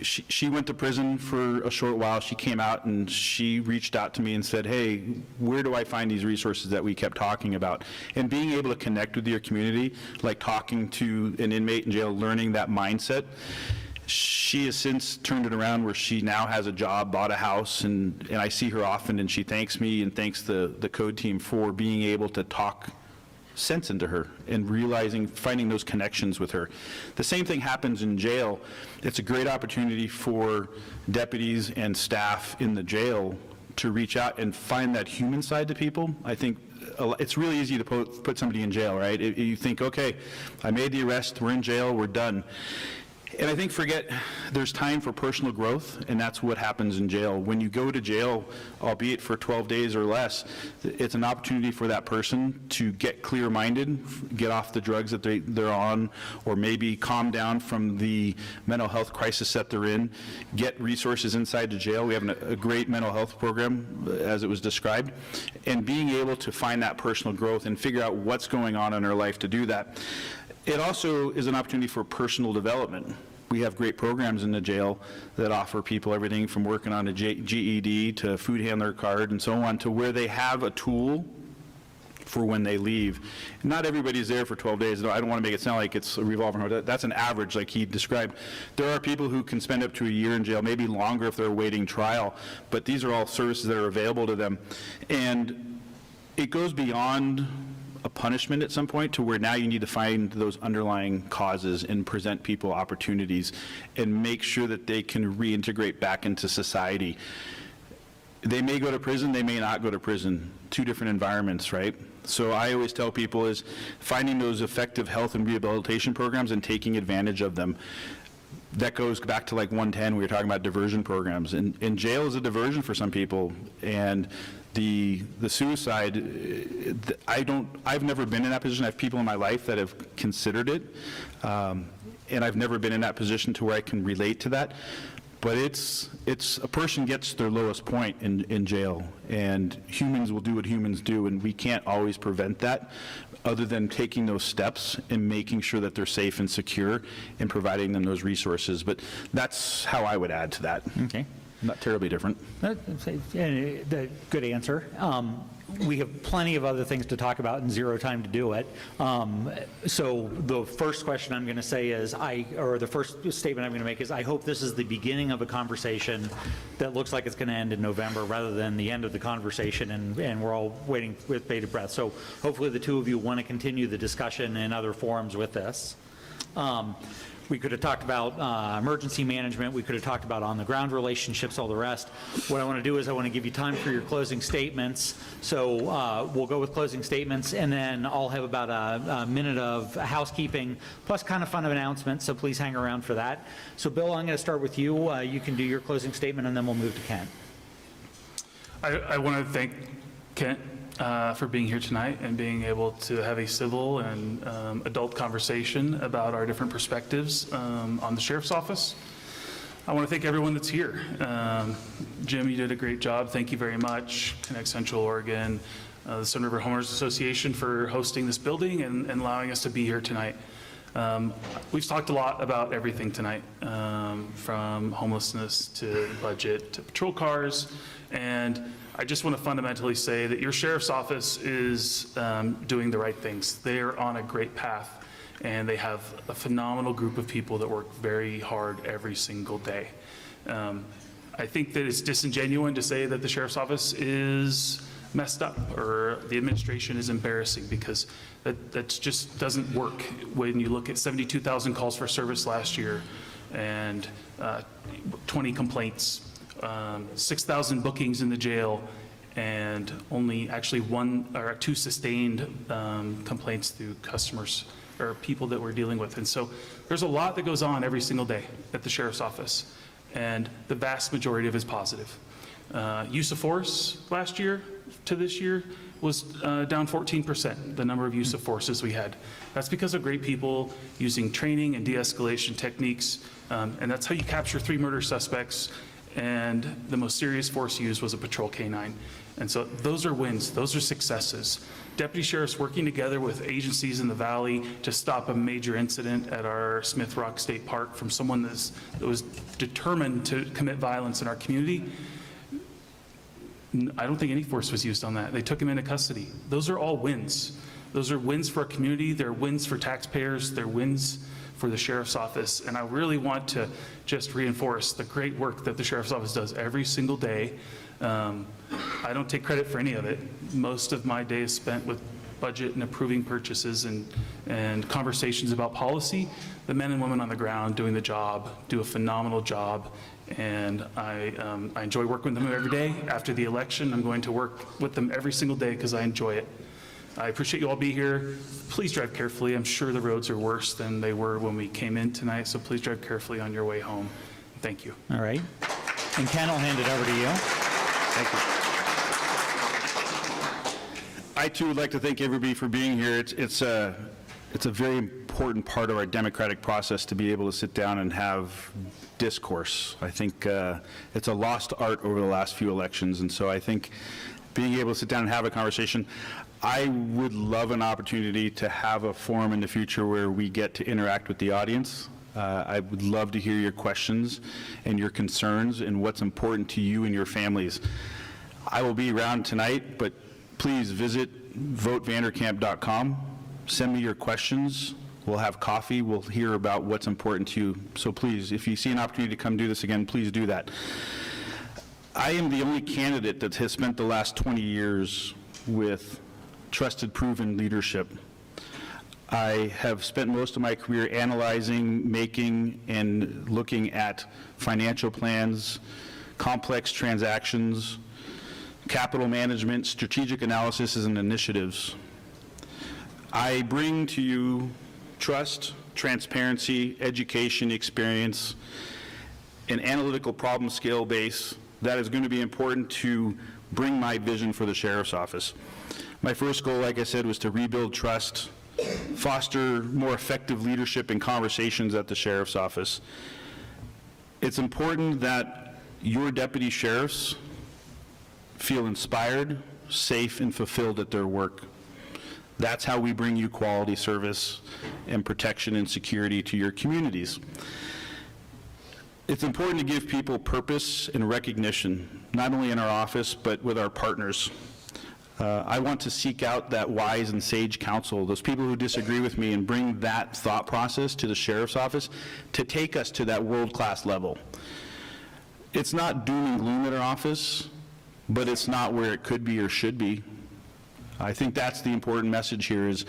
she went to prison for a short while. She came out and she reached out to me and said, hey, where do I find these resources that we kept talking about? And being able to connect with your community, like talking to an inmate in jail, learning that mindset, she has since turned it around where she now has a job, bought a house, and I see her often, and she thanks me and thanks the code team for being able to talk sense into her and realizing, finding those connections with her. The same thing happens in jail. It's a great opportunity for deputies and staff in the jail to reach out and find that human side to people. I think it's really easy to put somebody in jail, right? You think, okay, I made the arrest, we're in jail, we're done. And I think there's time for personal growth, and that's what happens in jail. When you go to jail, albeit for 12 days or less, it's an opportunity for that person to get clear-minded, get off the drugs that they're on, or maybe calm down from the mental health crisis that they're in, get resources inside the jail. We have a great mental health program, as it was described, and being able to find that personal growth and figure out what's going on in their life to do that. It also is an opportunity for personal development. We have great programs in the jail that offer people everything from working on a GED to food handler card and so on, to where they have a tool for when they leave. Not everybody's there for 12 days. I don't want to make it sound like it's a revolving door. That's an average, like he described. There are people who can spend up to a year in jail, maybe longer if they're awaiting trial, but these are all services that are available to them. And it goes beyond a punishment at some point to where now you need to find those underlying causes and present people opportunities and make sure that they can reintegrate back into society. They may go to prison, they may not go to prison. 2 different environments, right? So I always tell people is finding those effective health and rehabilitation programs and taking advantage of them. That goes back to like 110, we were talking about diversion programs. And jail is a diversion for some people. And the suicide, I've never been in that position. I have people in my life that have considered it, and I've never been in that position to where I can relate to that. But it's a person gets their lowest point in jail, and humans will do what humans do, and we can't always prevent that other than taking those steps and making sure that they're safe and secure and providing them those resources. But that's how I would add to that. Okay. Not terribly different. Good answer. We have plenty of other things to talk about and 0 time to do it. So the first question I'm going to say is, the first statement I'm going to make is, I hope this is the beginning of a conversation that looks like it's going to end in November rather than the end of the conversation and we're all waiting with bated breath. So hopefully the 2 of you want to continue the discussion in other forums with this. We could have talked about emergency management. We could have talked about on-the-ground relationships, all the rest. What I want to do is I want to give you time for your closing statements. So we'll go with closing statements, and then I'll have about a minute of housekeeping, plus kind of fun of announcements, so please hang around for that. So Bill, I'm going to start with you. You can do your closing statement, and then we'll move to Kent. I want to thank Kent for being here tonight and being able to have a civil and adult conversation about our different perspectives on the Sheriff's Office. I want to thank everyone that's here. Jim, you did a great job. Thank you very much. Connect Central Oregon, the Sunriver Homeowners Association for hosting this building and allowing us to be here tonight. We've talked a lot about everything tonight, from homelessness to budget to patrol cars, and I just want to fundamentally say that your sheriff's office is doing the right things. They are on a great path, and they have a phenomenal group of people that work very hard every single day. I think that it's disingenuous to say that the sheriff's office is messed up or the administration is embarrassing, because that just doesn't work when you look at 72,000 calls for service last year and 20 complaints, 6,000 bookings in the jail, and only actually 1 or 2 sustained complaints through customers or people that we're dealing with. And so there's a lot that goes on every single day at the sheriff's office, and the vast majority of it is positive. Use of force last year to this year was down 14%, the number of use of forces we had. That's because of great people using training and de-escalation techniques, and that's how you capture 3 murder suspects, and the most serious force used was a patrol K-9. And so those are wins, those are successes. Deputy sheriffs working together with agencies in the valley to stop a major incident at our Smith Rock State Park from someone that was determined to commit violence in our community. I don't think any force was used on that. They took him into custody. Those are all wins. Those are wins for our community. They're wins for taxpayers. They're wins for the sheriff's office. And I really want to just reinforce the great work that the sheriff's office does every single day. I don't take credit for any of it. Most of my day is spent with budget and approving purchases and conversations about policy. The men and women on the ground doing the job do a phenomenal job, and I enjoy working with them every day. After the election, I'm going to work with them every single day because I enjoy it. I appreciate you all being here. Please drive carefully. I'm sure the roads are worse than they were when we came in tonight, so please drive carefully on your way home. Thank you. All right. And Ken, I'll hand it over to you. Thank you. I too would like to thank everybody for being here. It's a very important part of our democratic process to be able to sit down and have discourse. I think it's a lost art over the last few elections, and so I think being able to sit down and have a conversation, I would love an opportunity to have a forum in the future where we get to interact with the audience. I would love to hear your questions and your concerns and what's important to you and your families. I will be around tonight, but please visit votevanderkamp.com. Send me your questions. We'll have coffee. We'll hear about what's important to you. So please, if you see an opportunity to come do this again, please do that. I am the only candidate that has spent the last 20 years with trusted, proven leadership. I have spent most of my career analyzing, making, and looking at financial plans, complex transactions, capital management, strategic analysis, and initiatives. I bring to you trust, transparency, education, experience, an analytical problem scale base that is going to be important to bring my vision for the sheriff's office. My first goal, like I said, was to rebuild trust, foster more effective leadership and conversations at the sheriff's office. It's important that your deputy sheriffs feel inspired, safe, and fulfilled at their work. That's how we bring you quality service and protection and security to your communities. It's important to give people purpose and recognition, not only in our office, but with our partners. I want to seek out that wise and sage counsel, those people who disagree with me, and bring that thought process to the sheriff's office to take us to that world-class level. It's not doom and gloom at our office, but it's not where it could be or should be. I think that's the important message here is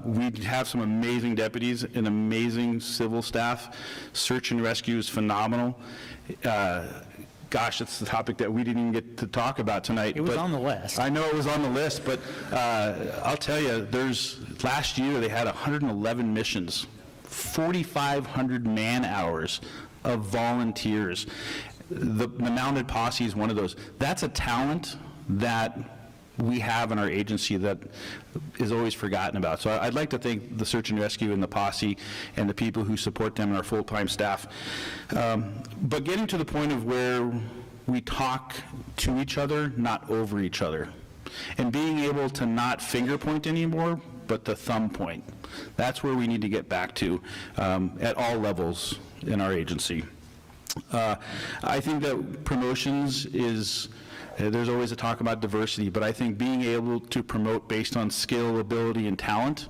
we have some amazing deputies and amazing civil staff. Search and rescue is phenomenal. Gosh, it's the topic that we didn't even get to talk about tonight. It was on the list. I know it was on the list, but I'll tell you, last year they had 111 missions, 4,500 man-hours of volunteers. The mounted posse is one of those. That's a talent that we have in our agency that is always forgotten about. So I'd like to thank the search and rescue and the posse and the people who support them and our full-time staff. But getting to the point of where we talk to each other, not over each other. and being able to not finger point anymore, but to thumb point. That's where we need to get back to at all levels in our agency. I think that promotions is, there's always a talk about diversity, but I think being able to promote based on skill, ability, and talent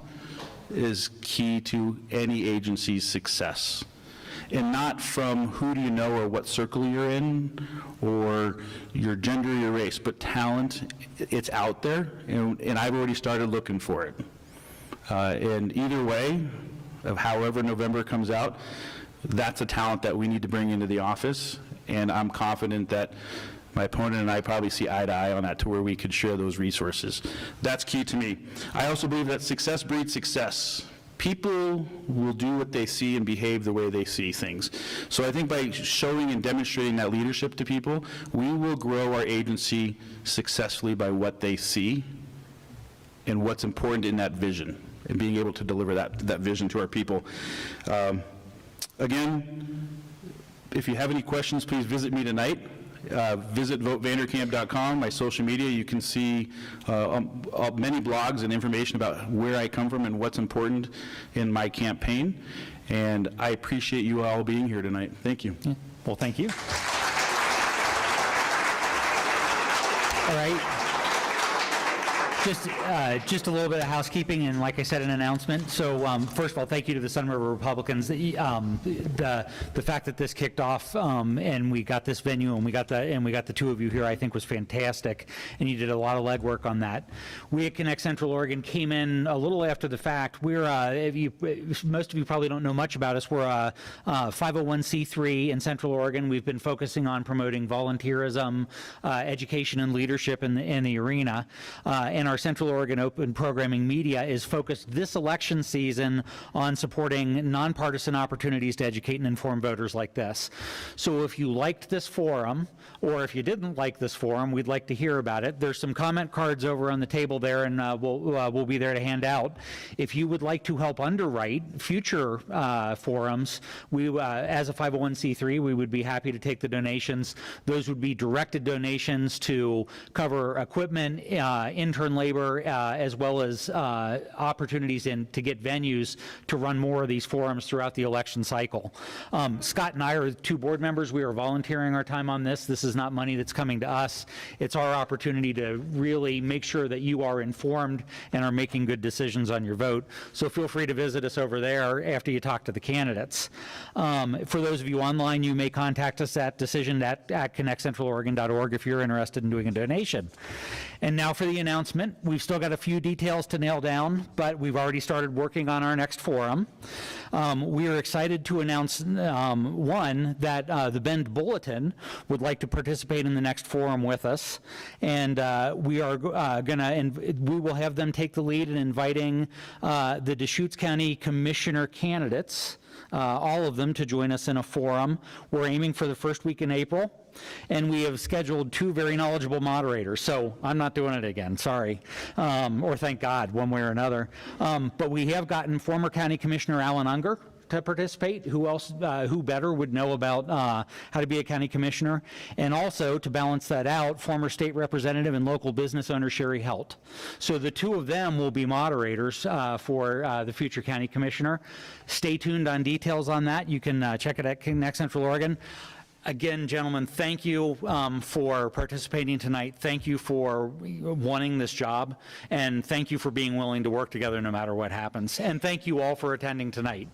is key to any agency's success. And not from who do you know or what circle you're in or your gender or your race, but talent, it's out there, and I've already started looking for it. And either way, of however November comes out, that's a talent that we need to bring into the office, and I'm confident that my opponent and I probably see eye to eye on that to where we could share those resources. That's key to me. I also believe that success breeds success. People will do what they see and behave the way they see things. So I think by showing and demonstrating that leadership to people, we will grow our agency successfully by what they see and what's important in that vision, and being able to deliver that vision to our people. Again, if you have any questions, please visit me tonight. Visit votevanderkamp.com, my social media. You can see many blogs and information about where I come from and what's important in my campaign. And I appreciate you all being here tonight. Thank you. Well, thank you. All right. Just a little bit of housekeeping, and like I said, an announcement. So first of all, thank you to the Sunriver Republicans. The fact that this kicked off and we got this venue and we got the two of you here, I think was fantastic, and you did a lot of legwork on that. We at Connect Central Oregon came in a little after the fact. We're most of you probably don't know much about us. We're a 501c3 in Central Oregon. We've been focusing on promoting volunteerism, education, and leadership in the arena, and our Central Oregon Open Programming Media is focused this election season on supporting nonpartisan opportunities to educate and inform voters like this. So if you liked this forum, or if you didn't like this forum, we'd like to hear about it. There's some comment cards over on the table there, and we'll be there to hand out. If you would like to help underwrite future forums, we, as a 501c3, we would be happy to take the donations. Those would be directed donations to cover equipment, intern labor, as well as opportunities to get venues to run more of these forums throughout the election cycle. Scott and I are two board members. We are volunteering our time on this. This is not money that's coming to us. It's our opportunity to really make sure that you are informed and are making good decisions on your vote. So feel free to visit us over there after you talk to the candidates. For those of you online, you may contact us at decision@connectcentraloregon.org if you're interested in doing a donation. And now for the announcement. We've still got a few details to nail down, but we've already started working on our next forum. We are excited to announce, one, that the Bend Bulletin would like to participate in the next forum with us, and we are we will have them take the lead in inviting the Deschutes County Commissioner candidates, all of them, to join us in a forum. We're aiming for the first week in April. And we have scheduled two very knowledgeable moderators, so I'm not doing it again, sorry, or thank God, one way or another. But we have gotten former County Commissioner Alan Unger to participate. Who better would know about how to be a county commissioner? And also, to balance that out, former state representative and local business owner Sherry Helt. So the two of them will be moderators for the future county commissioner. Stay tuned on details on that. You can check it at Connect Central Oregon. Again, gentlemen, thank you for participating tonight. Thank you for wanting this job, and thank you for being willing to work together no matter what happens. And thank you all for attending tonight.